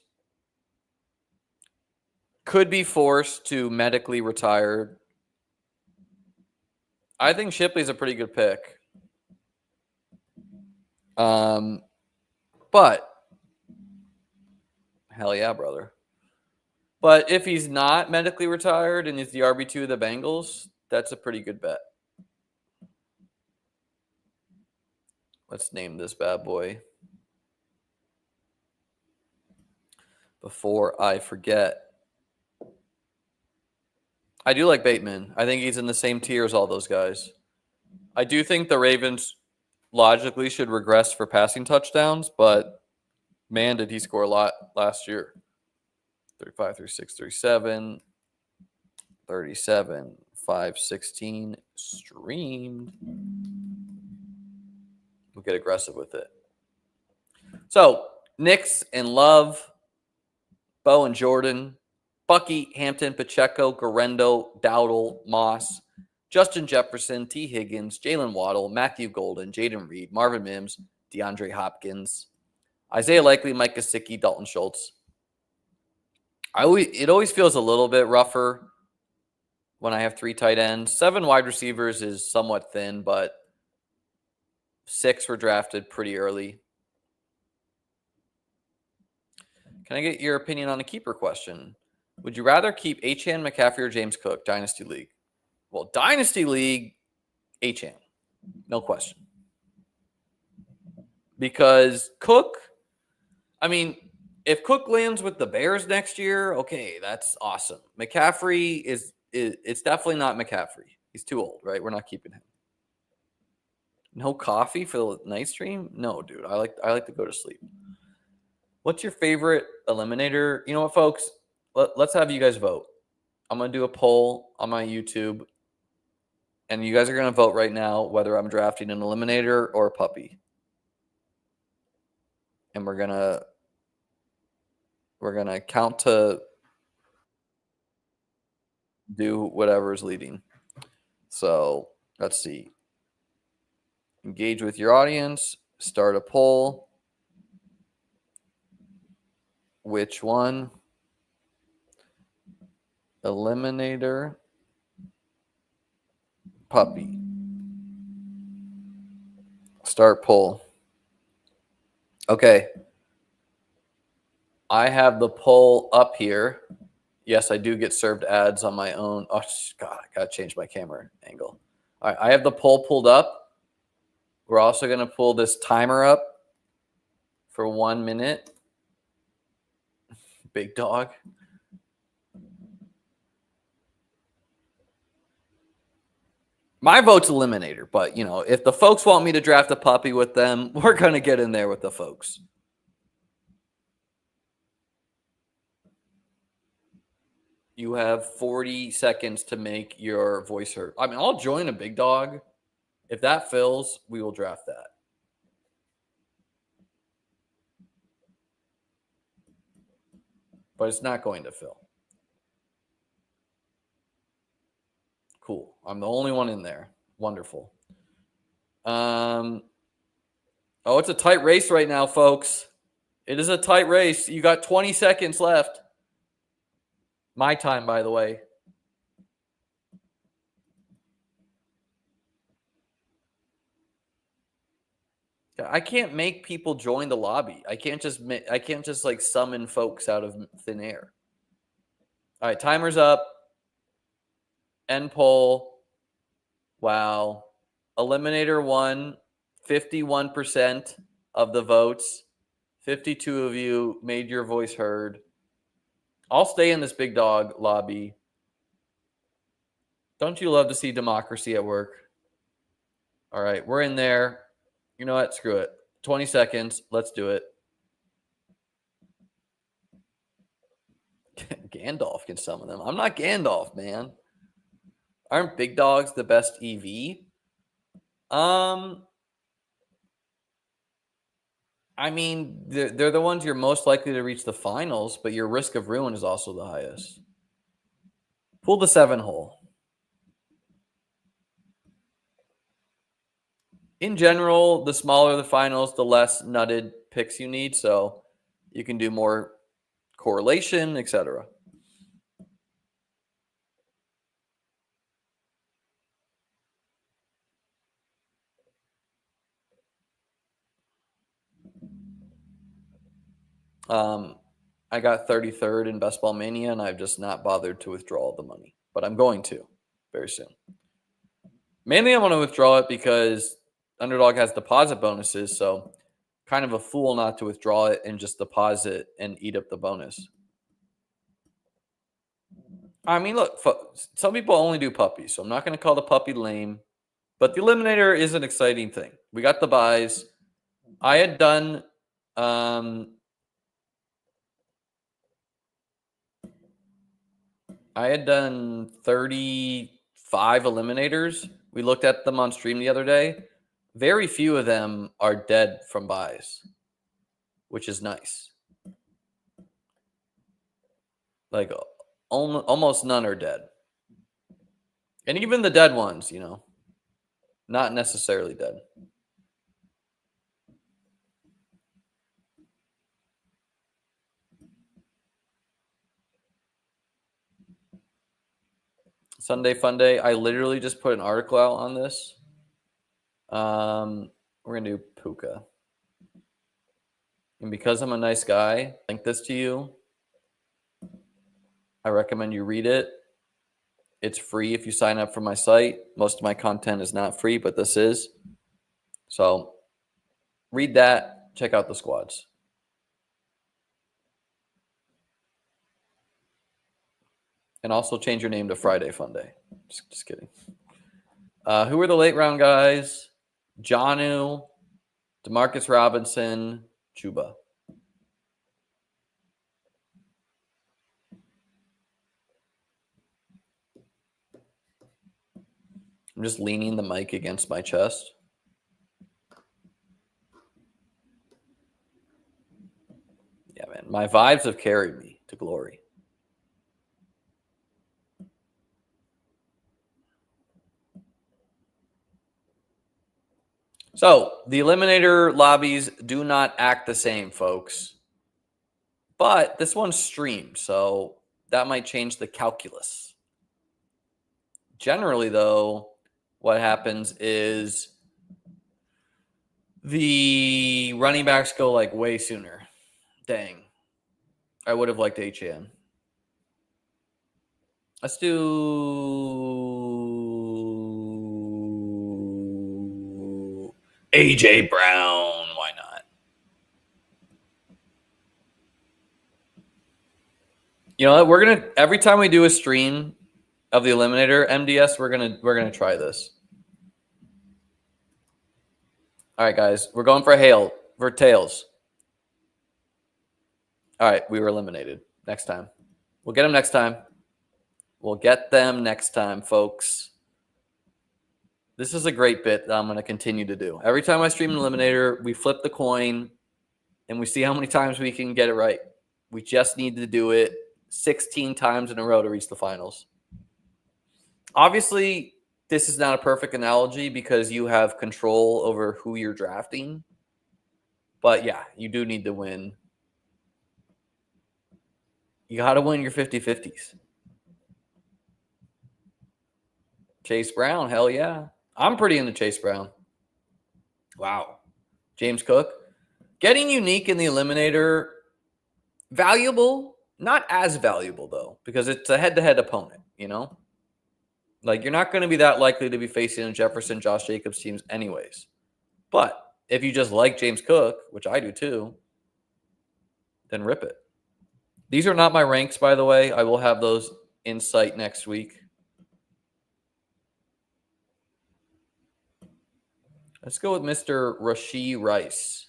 Could be forced to medically retire. I think Shipley's a pretty good pick. But hell yeah, brother. But if he's not medically retired and he's the RB2 of the Bengals, that's a pretty good bet. Let's name this bad boy before I forget. I do like Bateman. I think he's in the same tier as all those guys. I do think the Ravens logically should regress for passing touchdowns, but man, did he score a lot last year. 35, 36, 37, 37, 5, 16, streamed. We'll get aggressive with it. So, Knicks and Love, Bo and Jordan, Bucky, Hampton, Pacheco, Garendo, Dowdle, Moss, Justin Jefferson, T. Higgins, Jalen Waddle, Matthew Golden, Jaden Reed, Marvin Mims, DeAndre Hopkins, Isaiah Likely, Mike Gesicki, Dalton Schultz. It always feels a little bit rougher when I have 3 tight ends. 7 wide receivers is somewhat thin, but 6 were drafted pretty early. Can I get your opinion on a keeper question? Would you rather keep Achane, McCaffrey, or James Cook, Dynasty League? Well, Dynasty League, Achane. No question. Because Cook, I mean, if Cook lands with the Bears next year, okay, that's awesome. McCaffrey it's definitely not McCaffrey. He's too old, right? We're not keeping him. No coffee for the night stream? No, dude. I like to go to sleep. What's your favorite eliminator? You know what, folks? Let's have you guys vote. I'm going to do a poll on my YouTube, and you guys are going to vote right now whether I'm drafting an eliminator or a puppy. And we're going to count to do whatever is leading. So, let's see. Engage with your audience. Start a poll. Which one? Eliminator. Puppy. Start poll. Okay. I have the poll up here. Yes, I do get served ads on my own. Oh, God, I got to change my camera angle. All right, I have the poll pulled up. We're also going to pull this timer up for 1 minute. Big dog. My vote's eliminator, but, you know, if the folks want me to draft a puppy with them, we're going to get in there with the folks. You have 40 seconds to make your voice heard. I mean, I'll join a big dog. If that fills, we will draft that. But it's not going to fill. Cool. I'm the only one in there. Wonderful. Oh, it's a tight race right now, folks. It is a tight race. You got 20 seconds left. My time, by the way. I can't make people join the lobby. I can't just like summon folks out of thin air. All right, timer's up. End poll. Wow. Eliminator won 51% of the votes. 52 of you made your voice heard. I'll stay in this big dog lobby. Don't you love to see democracy at work? All right, we're in there. You know what? Screw it. 20 seconds. Let's do it. Gandalf can summon them. I'm not Gandalf, man. Aren't big dogs the best EV? I mean, they're the ones you're most likely to reach the finals, but your risk of ruin is also the highest. Pull the 7 hole. In general, the smaller the finals, the less nutted picks you need, so you can do more correlation, etc. I got 33rd in Best Ball Mania, and I've just not bothered to withdraw the money, but I'm going to very soon. Mainly, I want to withdraw it because Underdog has deposit bonuses, so kind of a fool not to withdraw it and just deposit and eat up the bonus. I mean, look, some people only do puppies, so I'm not going to call the puppy lame, but the Eliminator is an exciting thing. We got the buys. I had done I had done 35 eliminators. We looked at them on stream the other day. Very few of them are dead from buys, which is nice. Like almost none are dead. And even the dead ones, not necessarily dead. Sunday Fun Day. I literally just put an article out on this. We're going to do Puka. And because I'm a nice guy, link this to you. I recommend you read it. It's free if you sign up for my site. Most of my content is not free, but this is. So read that. Check out the squads. And also change your name to Friday Fun Day. Just kidding. Who are the late round guys? Jonnu, Demarcus Robinson, Chuba. I'm just leaning the mic against my chest. Yeah, man. My vibes have carried me to glory. So the Eliminator lobbies do not act the same, folks. But this one's streamed, so that might change the calculus. Generally, though, what happens is the running backs go like way sooner. Dang. I would have liked HAN. Let's do AJ Brown. Why not? You know what? We're gonna every time we do a stream of the Eliminator MDS, we're gonna try this. All right, guys, we're going for tails. All right, we were eliminated. Next time, we'll get them next time. We'll get them next time, folks. This is a great bit that I'm going to continue to do. Every time I stream an Eliminator, we flip the coin, and we see how many times we can get it right. We just need to do it 16 times in a row to reach the finals. Obviously, this is not a perfect analogy because you have control over who you're drafting. But, yeah, you do need to win. You got to win your 50-50s. Chase Brown, hell yeah. I'm pretty into Chase Brown. Wow. James Cook. Getting unique in the Eliminator, valuable. Not as valuable, though, because it's a head-to-head opponent, Like, you're not going to be that likely to be facing a Jefferson, Josh Jacobs teams anyways. But if you just like James Cook, which I do too, then rip it. These are not my ranks, by the way. I will have those in sight next week. Let's go with Mr. Rashee Rice.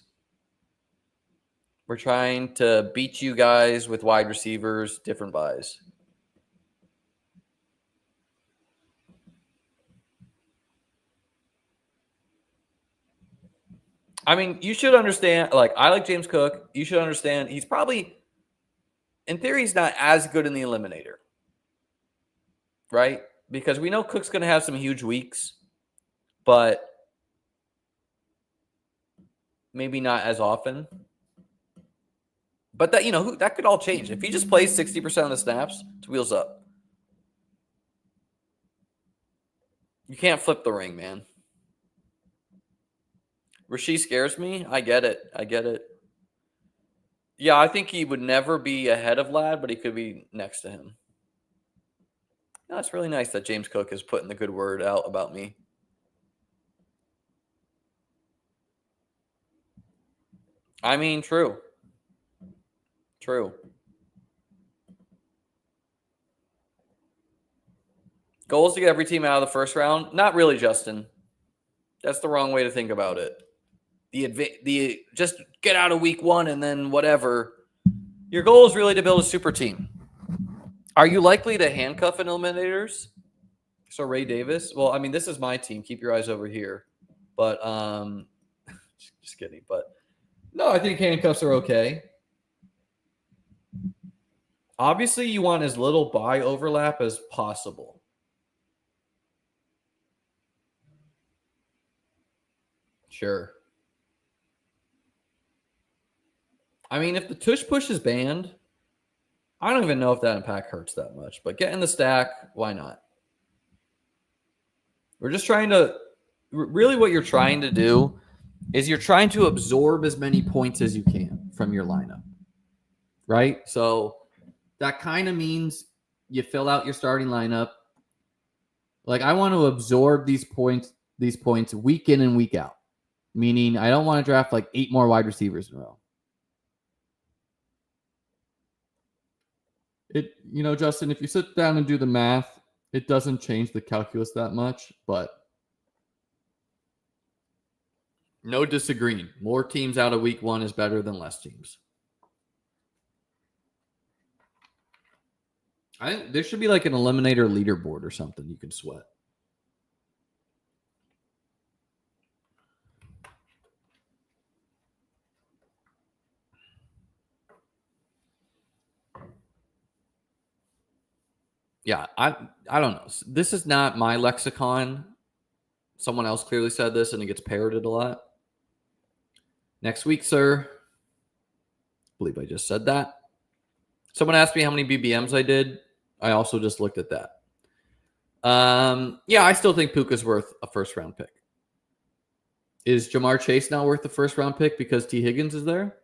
We're trying to beat you guys with wide receivers, different buys. I mean, you should understand. Like, I like James Cook. You should understand. He's probably, in theory, he's not as good in the eliminator, right? Because we know Cook's going to have some huge weeks, but maybe not as often. But that, that could all change. If he just plays 60% of the snaps, it's wheels up. You can't flip the ring, man. Rasheed scares me. I get it. Yeah, I think he would never be ahead of Ladd, but he could be next to him. No, it's really nice that James Cook is putting the good word out about me. I mean, true. Goals to get every team out of the first round? Not really, Justin. That's the wrong way to think about it. The just get out of week 1 and then whatever. Your goal is really to build a super team. Are you likely to handcuff in eliminators? So Ray Davis. Well, I mean, this is my team. Keep your eyes over here. But just kidding. But no, I think handcuffs are okay. Obviously, you want as little buy overlap as possible. Sure. I mean, if the tush push is banned, I don't even know if that impact hurts that much. But get in the stack, why not? We're just trying to really what you're trying to do is you're trying to absorb as many points as you can from your lineup. Right? So that kind of means you fill out your starting lineup. Like I want to absorb these points week in and week out. Meaning I don't want to draft like 8 more wide receivers in a row. Justin, if you sit down and do the math, it doesn't change the calculus that much, but no disagreeing. More teams out of week 1 is better than less teams. There should be like an eliminator leaderboard or something you can sweat. Yeah, I don't know. This is not my lexicon. Someone else clearly said this, and it gets parroted a lot. Next week, sir. I believe I just said that. Someone asked me how many BBMs I did. I also just looked at that. Yeah, I still think Puka's worth a first-round pick. Is Jamar Chase not worth the first-round pick because T. Higgins is there?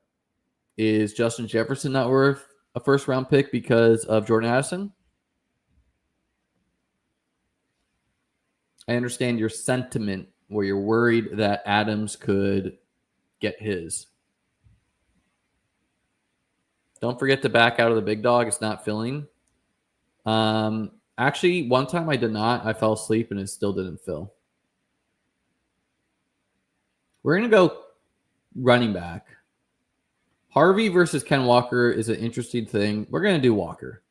Is Justin Jefferson not worth a first-round pick because of Jordan Addison? I understand your sentiment where you're worried that Adams could get his. Don't forget to back out of the big dog. It's not filling. Actually, one time I did not. I fell asleep and it still didn't fill. We're going to go running back. Harvey versus Ken Walker is an interesting thing. We're going to do Walker.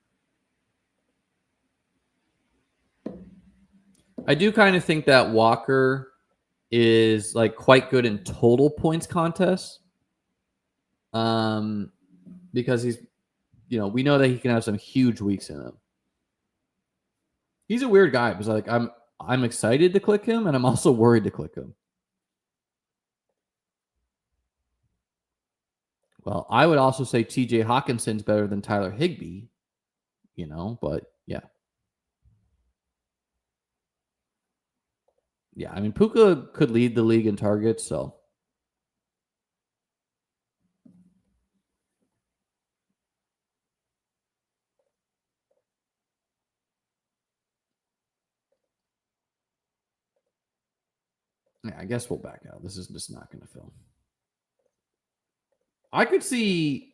I do kind of think that Walker is like quite good in total points contests. Because he's, we know that he can have some huge weeks in him. He's a weird guy because like I'm excited to click him and I'm also worried to click him. Well, I would also say TJ Hawkinson's better than Tyler Higbee, but yeah. Yeah, I mean, Puka could lead the league in targets, so. Yeah, I guess we'll back out. This is just not going to fill. I could see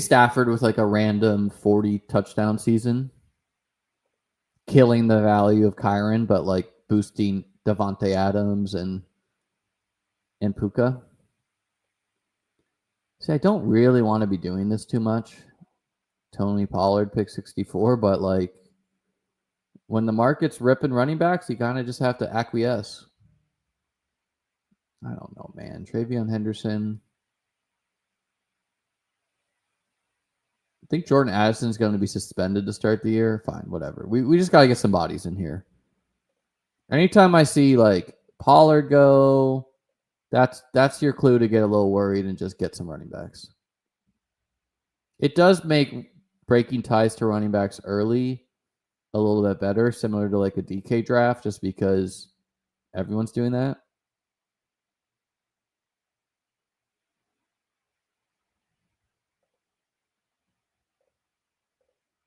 Stafford with like a random 40 touchdown season, killing the value of Kyron, but like boosting Devontae Adams and Puka. See, I don't really want to be doing this too much. Tony Pollard pick 64, but like when the market's ripping running backs, you kind of just have to acquiesce. I don't know, man. Travion Henderson. I think Jordan Addison's going to be suspended to start the year. Fine, whatever. We just got to get some bodies in here. Anytime I see like Pollard go, that's your clue to get a little worried and just get some running backs. It does make breaking ties to running backs early a little bit better, similar to like a DK draft, just because everyone's doing that.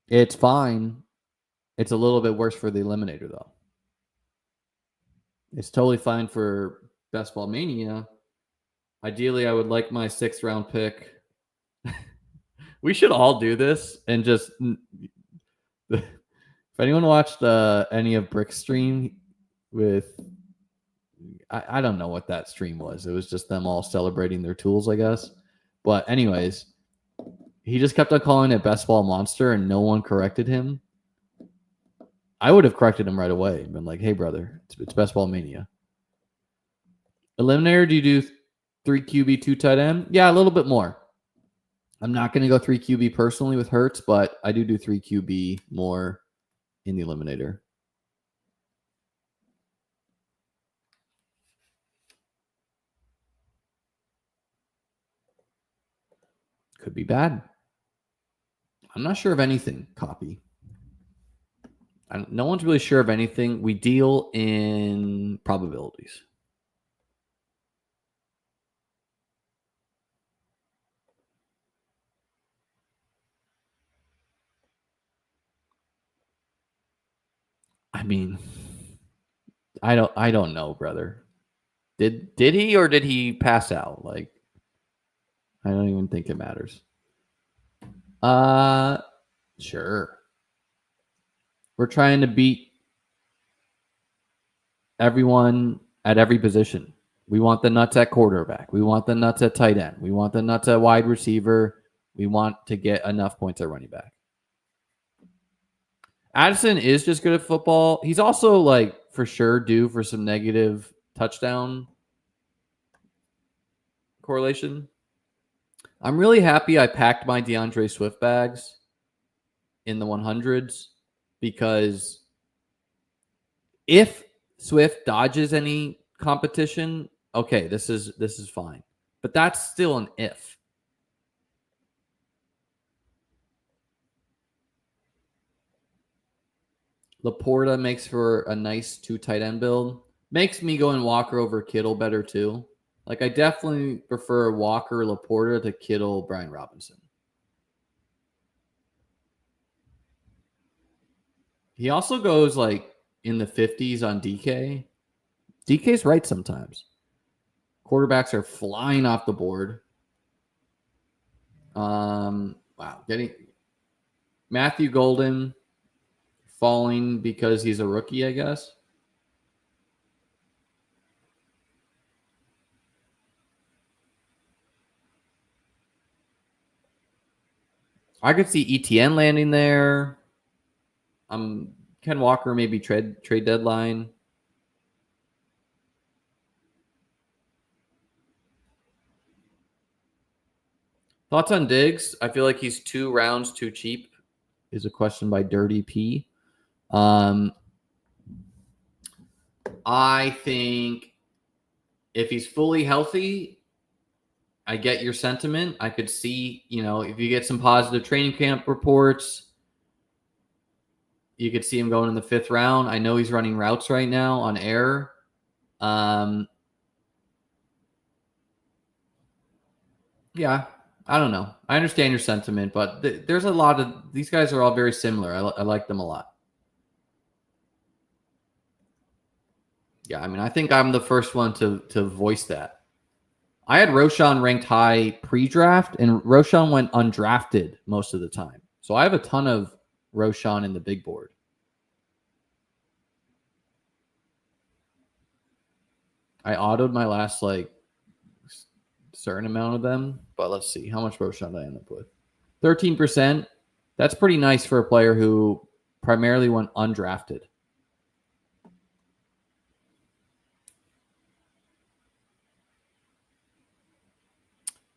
It's fine. It's a little bit worse for the eliminator, though. It's totally fine for Best Ball Mania. Ideally, I would like my 6th round pick. We should all do this and just. If anyone watched any of Brick's stream with. I don't know what that stream was. It was just them all celebrating their tools, I guess. But, anyways. He just kept on calling it Best Ball Monster, and no one corrected him. I would have corrected him right away and been like, hey, brother, it's Best Ball Mania. Eliminator, do you do 3 QB, 2 tight end? Yeah, a little bit more. I'm not going to go 3 QB personally with Hurts, but I do 3 QB more in the eliminator. Could be bad. I'm not sure of anything, Copy. No one's really sure of anything. We deal in probabilities. I mean, I don't know, brother. Did he or did he pass out? Like, I don't even think it matters. Sure. We're trying to beat everyone at every position. We want the nuts at quarterback. We want the nuts at tight end. We want the nuts at wide receiver. We want to get enough points at running back. Addison is just good at football. He's also like for sure due for some negative touchdown correlation. I'm really happy I packed my DeAndre Swift bags in the 100s because if Swift dodges any competition, okay, this is fine. But that's still an if. Laporta makes for a nice 2 tight end build. Makes me go in Walker over Kittle better too. Like I definitely prefer Walker, Laporta to Kittle, Brian Robinson. He also goes like in the 50s on DK. DK's right sometimes. Quarterbacks are flying off the board. Wow. Getting Matthew Golden falling because he's a rookie, I guess. I could see ETN landing there. Ken Walker maybe trade deadline. Thoughts on Diggs? I feel like he's 2 rounds too cheap. Is a question by Dirty P. I think if he's fully healthy, I get your sentiment. I could see, if you get some positive training camp reports, you could see him going in the 5th round. I know he's running routes right now on air. Yeah, I don't know. I understand your sentiment, but there's a lot of these guys are all very similar. I like them a lot. Yeah, I mean, I think I'm the first one to voice that. I had Roschon ranked high pre-draft, and Roschon went undrafted most of the time. So I have a ton of Roschon in the big board. I autoed my last certain amount of them, but let's see how much Roschon I end up with. 13%. That's pretty nice for a player who primarily went undrafted.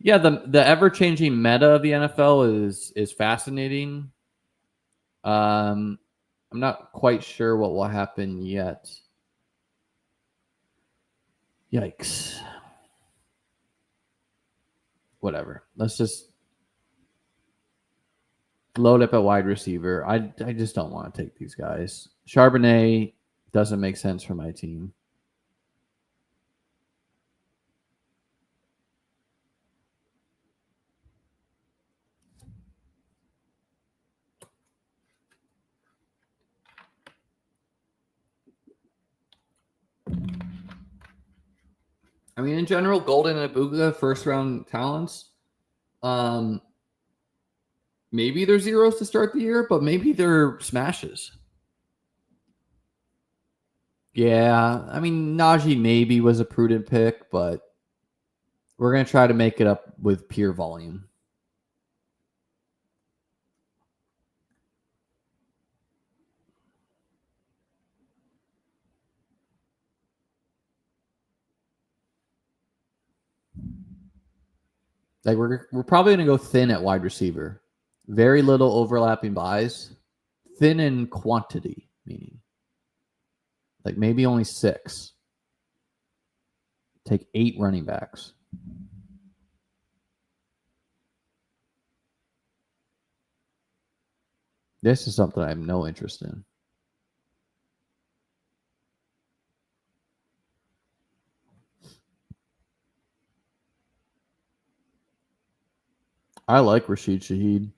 Yeah, the ever changing meta of the NFL is fascinating. I'm not quite sure what will happen yet. Yikes. Whatever. Let's just load up at wide receiver. I just don't want to take these guys. Charbonnet doesn't make sense for my team. I mean, in general, Golden and Ibuka, first round talents. Maybe they're zeros to start the year, but maybe they're smashes. Yeah, I mean, Najee maybe was a prudent pick, but we're going to try to make it up with pure volume. Like we're probably going to go thin at wide receiver. Very little overlapping buys. Thin in quantity, meaning like maybe only 6. Take 8 running backs. This is something I have no interest in. I like Rashid Shaheed.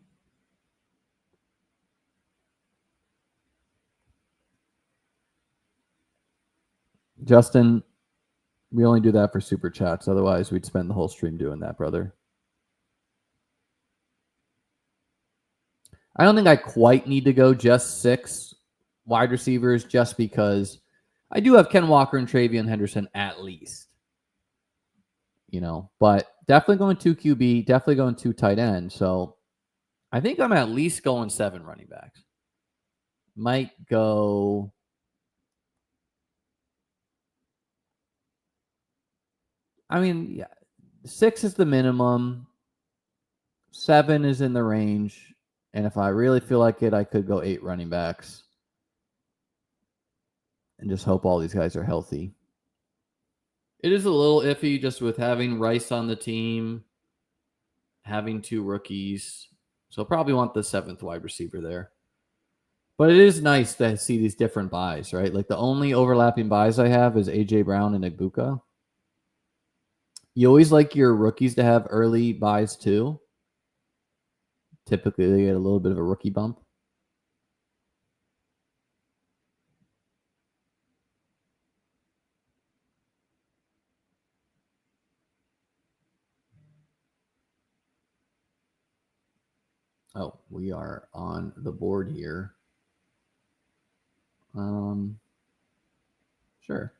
Justin, we only do that for super chats. Otherwise, we'd spend the whole stream doing that, brother. I don't think I quite need to go just 6 wide receivers just because I do have Ken Walker and Travion Henderson at least. You know, but definitely going 2 QB, definitely going 2 tight end. So I think I'm at least going 7 running backs. Might go. I mean, yeah, 6 is the minimum. 7 is in the range. And if I really feel like it, I could go 8 running backs. And just hope all these guys are healthy. It is a little iffy just with having Rice on the team, having 2 rookies. So probably want the 7th wide receiver there. But it is nice to see these different buys, right? Like the only overlapping buys I have is A.J. Brown and Ibuka. You always like your rookies to have early buys too. Typically, they get a little bit of a rookie bump. Oh, we are on the board here. Sure.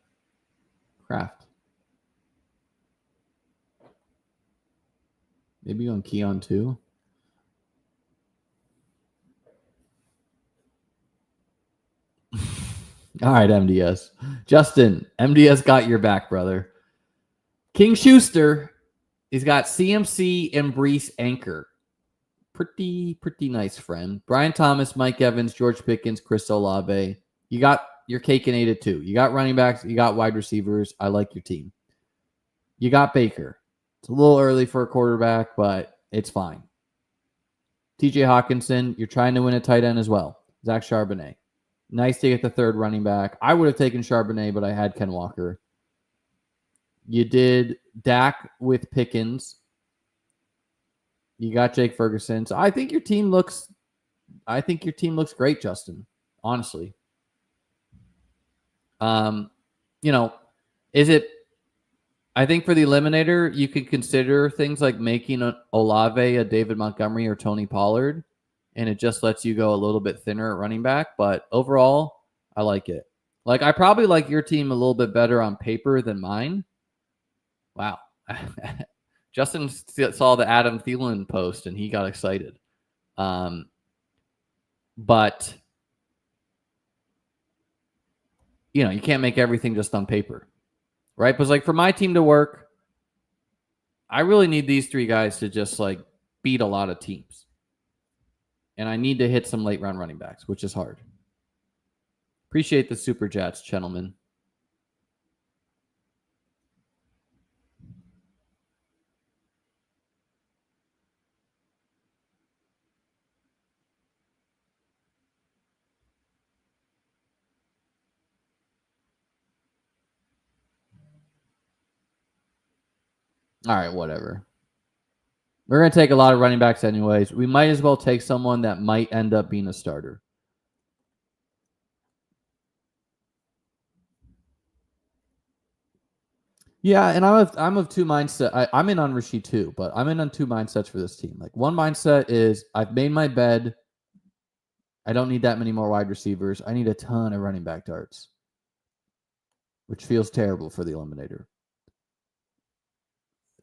Kraft. Maybe on Keon too. All right, MDS. Justin, MDS got your back, brother. King Schuster, he's got CMC and Brees anchor. Pretty nice, friend. Brian Thomas, Mike Evans, George Pickens, Chris Olave. You got your cake and ate it too. You got running backs. You got wide receivers. I like your team. You got Baker. It's a little early for a quarterback, but it's fine. TJ Hawkinson, you're trying to win a tight end as well. Zach Charbonnet. Nice to get the 3rd running back. I would have taken Charbonnet, but I had Ken Walker. You did Dak with Pickens. You got Jake Ferguson. So I think your team looks great, Justin. Honestly. You know, is it I think for the eliminator, you could consider things like making Olave a David Montgomery or Tony Pollard, and it just lets you go a little bit thinner at running back. But overall, I like it. Like, I probably like your team a little bit better on paper than mine. Wow. Justin saw the Adam Thielen post, and he got excited. But, you know, you can't make everything just on paper, right? Because, like, for my team to work, I really need these three guys to just like beat a lot of teams. And I need to hit some late round running backs, which is hard. Appreciate the super chats, gentlemen. All right, whatever. We're going to take a lot of running backs anyways. We might as well take someone that might end up being a starter. Yeah, and I'm of two mindset. I'm in on Rashid too, but I'm in on two mindsets for this team. Like one mindset is I've made my bed. I don't need that many more wide receivers. I need a ton of running back darts, which feels terrible for the eliminator.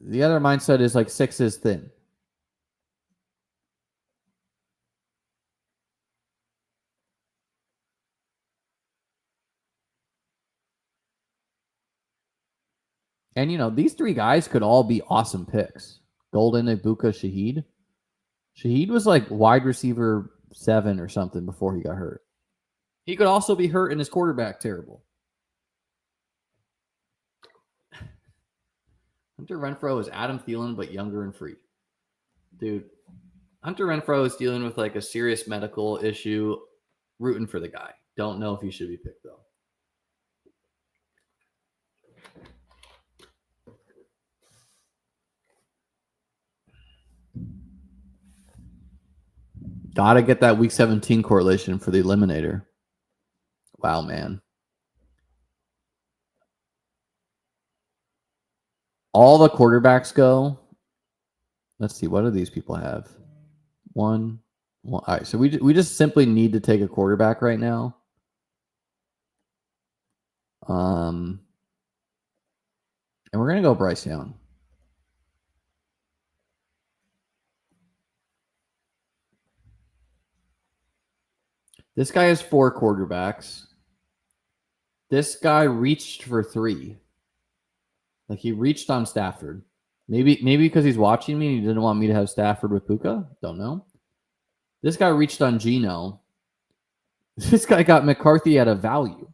The other mindset is like 6 is thin. And, you know, these three guys could all be awesome picks. Golden, Ibuka, Shaheed. Shaheed was like wide receiver 7 or something before he got hurt. He could also be hurt and his quarterback terrible. Hunter Renfrow is Adam Thielen, but younger and free. Dude, Hunter Renfrow is dealing with like a serious medical issue. Rooting for the guy. Don't know if he should be picked, though. Gotta get that week 17 correlation for the eliminator. Wow, man. All the quarterbacks go. Let's see. What do these people have? One. All right. So we just simply need to take a quarterback right now. And we're going to go Bryce Young. This guy has 4 quarterbacks. This guy reached for 3. Like he reached on Stafford. Maybe because he's watching me and he didn't want me to have Stafford with Puka. Don't know. This guy reached on Geno. This guy got McCarthy at a value.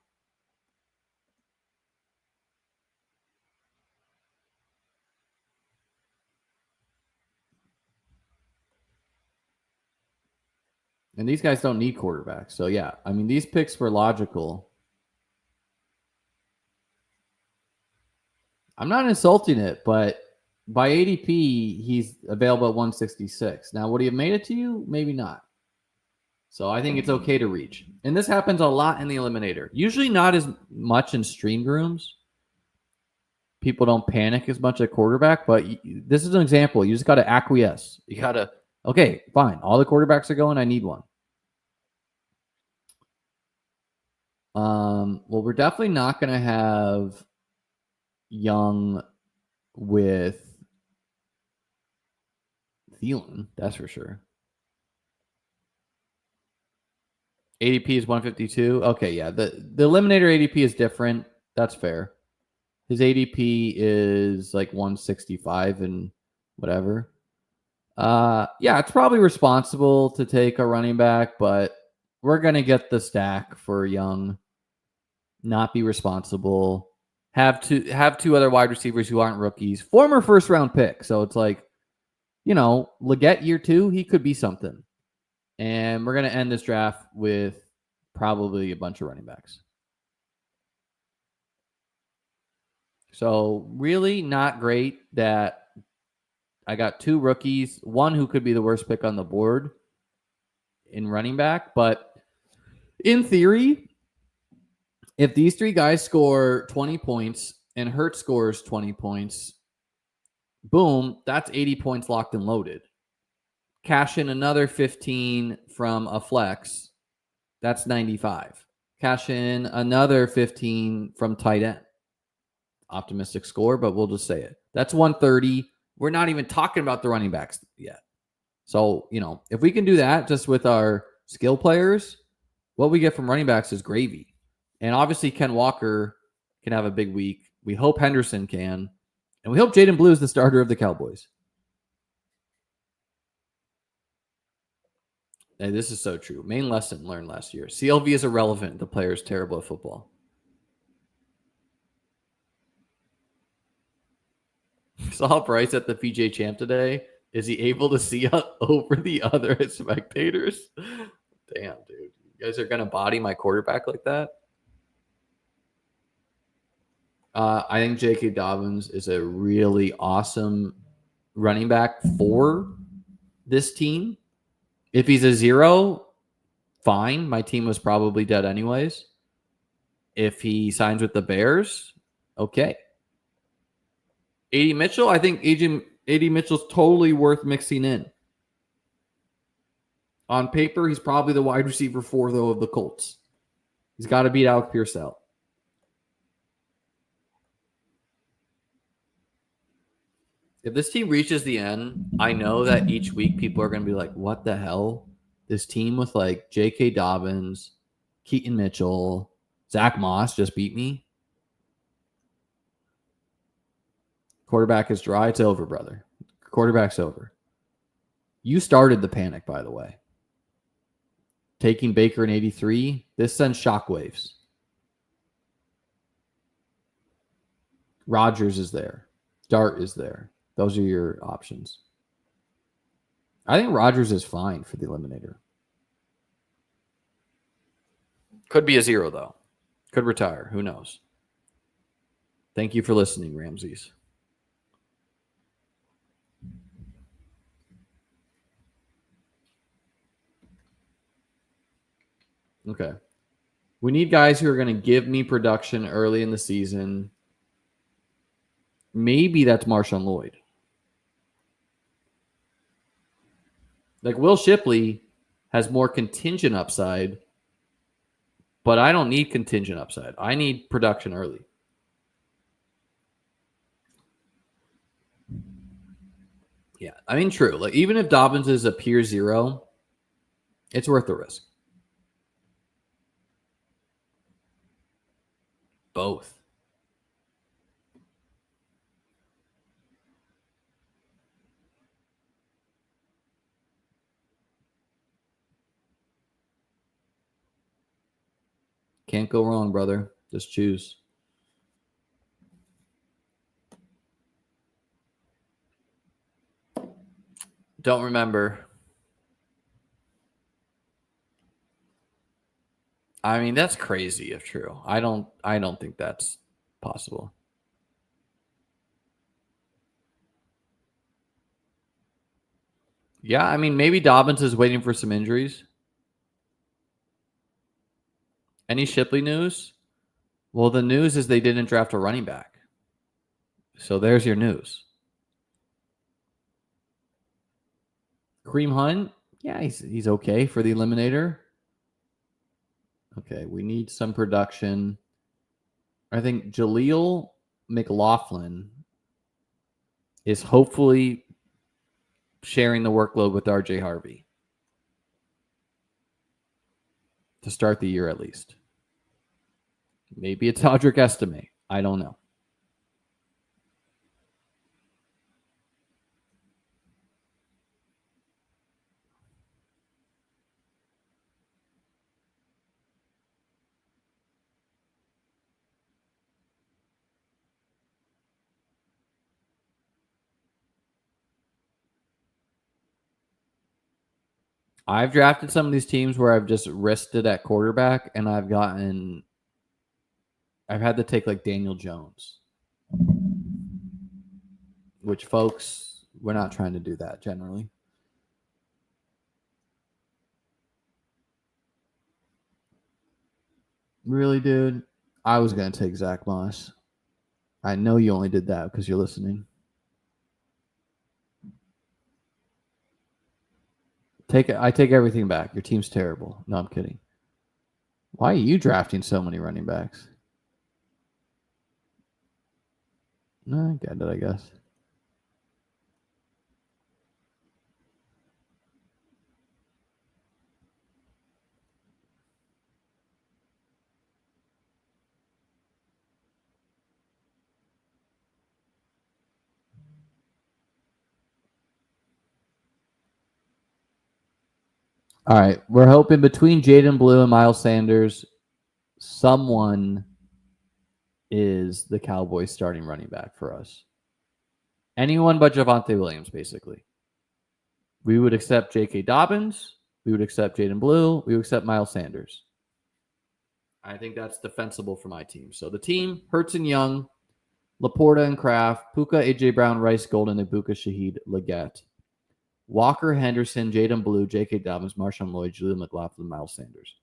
And these guys don't need quarterbacks. So, yeah, I mean, these picks were logical. I'm not insulting it, but by ADP, he's available at 166. Now, would he have made it to you? Maybe not. So I think it's okay to reach. And this happens a lot in the eliminator. Usually not as much in streamed rooms. People don't panic as much at quarterback, but this is an example. You just got to acquiesce. You got to, okay, fine. All the quarterbacks are going. I need one. Well, we're definitely not going to have Young with Thielen. That's for sure. ADP is 152. Okay, yeah. The eliminator ADP is different. That's fair. His ADP is like 165 and whatever. Yeah, it's probably responsible to take a running back, but we're going to get the stack for Young. Not be responsible. Have two other wide receivers who aren't rookies. Former first round pick. So it's like, you know, Leggett year 2, he could be something. And we're going to end this draft with probably a bunch of running backs. So really not great that I got 2 rookies, one who could be the worst pick on the board in running back. But in theory, if these 3 guys score 20 points and Hurts scores 20 points, boom, that's 80 points locked and loaded. Cash in another 15 from a flex, that's 95. Cash in another 15 from tight end. Optimistic score, but we'll just say it. That's 130. We're not even talking about the running backs yet. So, you know, if we can do that just with our skill players, what we get from running backs is gravy. And obviously Ken Walker can have a big week. We hope Henderson can. And we hope Jaden Blue is the starter of the Cowboys. Hey, this is so true. Main lesson learned last year. CLV is irrelevant. The player is terrible at football. Saw Bryce at the PJ Champ today. Is he able to see over the other spectators? Damn, dude. You guys are going to body my quarterback like that? I think J.K. Dobbins is a really awesome running back for this team. If he's a 0, fine. My team was probably dead anyways. If he signs with the Bears, okay. A.D. Mitchell, I think A.D. Mitchell's totally worth mixing in. On paper, he's probably the wide receiver 4, though, of the Colts. He's got to beat Alec Pierce out. If this team reaches the end, I know that each week people are going to be like, what the hell? This team with like J.K. Dobbins, Keaton Mitchell, Zach Moss just beat me. Quarterback is dry. It's over, brother. Quarterback's over. You started the panic, by the way. Taking Baker in 83, this sends shockwaves. Rodgers is there. Dart is there. Those are your options. I think Rodgers is fine for the eliminator. Could be a 0, though. Could retire. Who knows? Thank you for listening, Ramses. Okay. We need guys who are going to give me production early in the season. Maybe that's Marshawn Lloyd. Like Will Shipley has more contingent upside, but I don't need contingent upside. I need production early. Yeah, I mean, true. Like even if Dobbins is a pure 0, it's worth the risk. Both. Can't go wrong, brother. Just choose. Don't remember. I mean, that's crazy if true. I don't think that's possible. Yeah, I mean, maybe Dobbins is waiting for some injuries. Any Shipley news? Well, the news is they didn't draft a running back. So there's your news. Kareem Hunt? Yeah, he's okay for the eliminator. Okay, we need some production. I think Jaleel McLaughlin is hopefully sharing the workload with RJ Harvey to start the year at least. Maybe it's Audric Estime. I don't know. I've drafted some of these teams where I've just risked it at quarterback, and I've had to take like Daniel Jones, which, folks, we're not trying to do that generally. Really, dude? I was going to take Zach Moss. I know you only did that because you're listening. I take everything back. Your team's terrible. No, I'm kidding. Why are you drafting so many running backs? No, I get it, I guess. All right. We're hoping between Jaden Blue and Miles Sanders, someone is the Cowboys starting running back for us. Anyone but Javonte Williams, basically. We would accept J.K. Dobbins. We would accept Jaden Blue. We would accept Miles Sanders. I think that's defensible for my team. So the team, Hurts and Young, Laporta and Kraft, Puka, A.J. Brown, Rice, Golden, Ibuka, Shaheed, Leggett, Walker, Henderson, Jaden Blue, J.K. Dobbins, Marshawn Lloyd, Julian McLaughlin, Miles Sanders.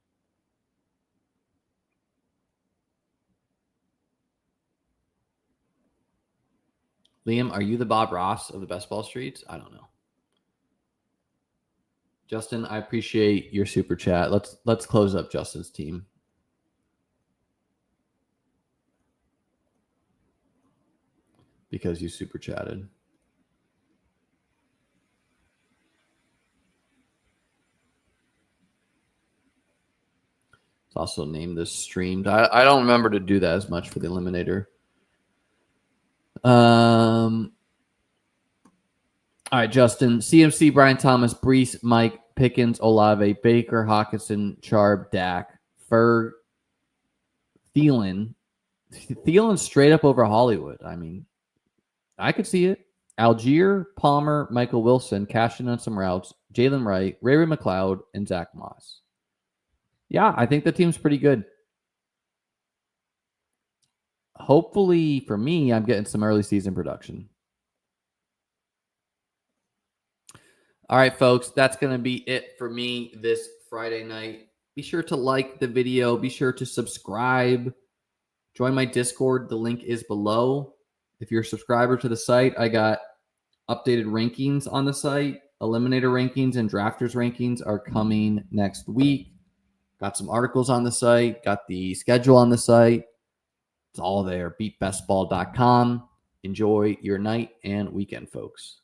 Liam, are you the Bob Ross of the Best Ball Streets? I don't know. Justin, I appreciate your super chat. Let's close up Justin's team. Because you super chatted. Let's also name this streamed. I don't remember to do that as much for the Eliminator. All right, Justin. CMC, Brian Thomas, Brees, Mike, Pickens, Olave, Baker, Hawkinson, Charb, Dak, Ferg, Thielen. Thielen straight up over Hollywood. I mean, I could see it. Algier, Palmer, Michael Wilson, cashing on some routes, Jalen Wright, Ray McLeod, and Zach Moss. Yeah, I think the team's pretty good. Hopefully, for me, I'm getting some early season production. All right, folks, that's going to be it for me this Friday night. Be sure to like the video. Be sure to subscribe. Join my Discord. The link is below. If you're a subscriber to the site, I got updated rankings on the site. Eliminator rankings and drafters rankings are coming next week. Got some articles on the site. Got the schedule on the site. It's all there. BeatBestBall.com. Enjoy your night and weekend, folks.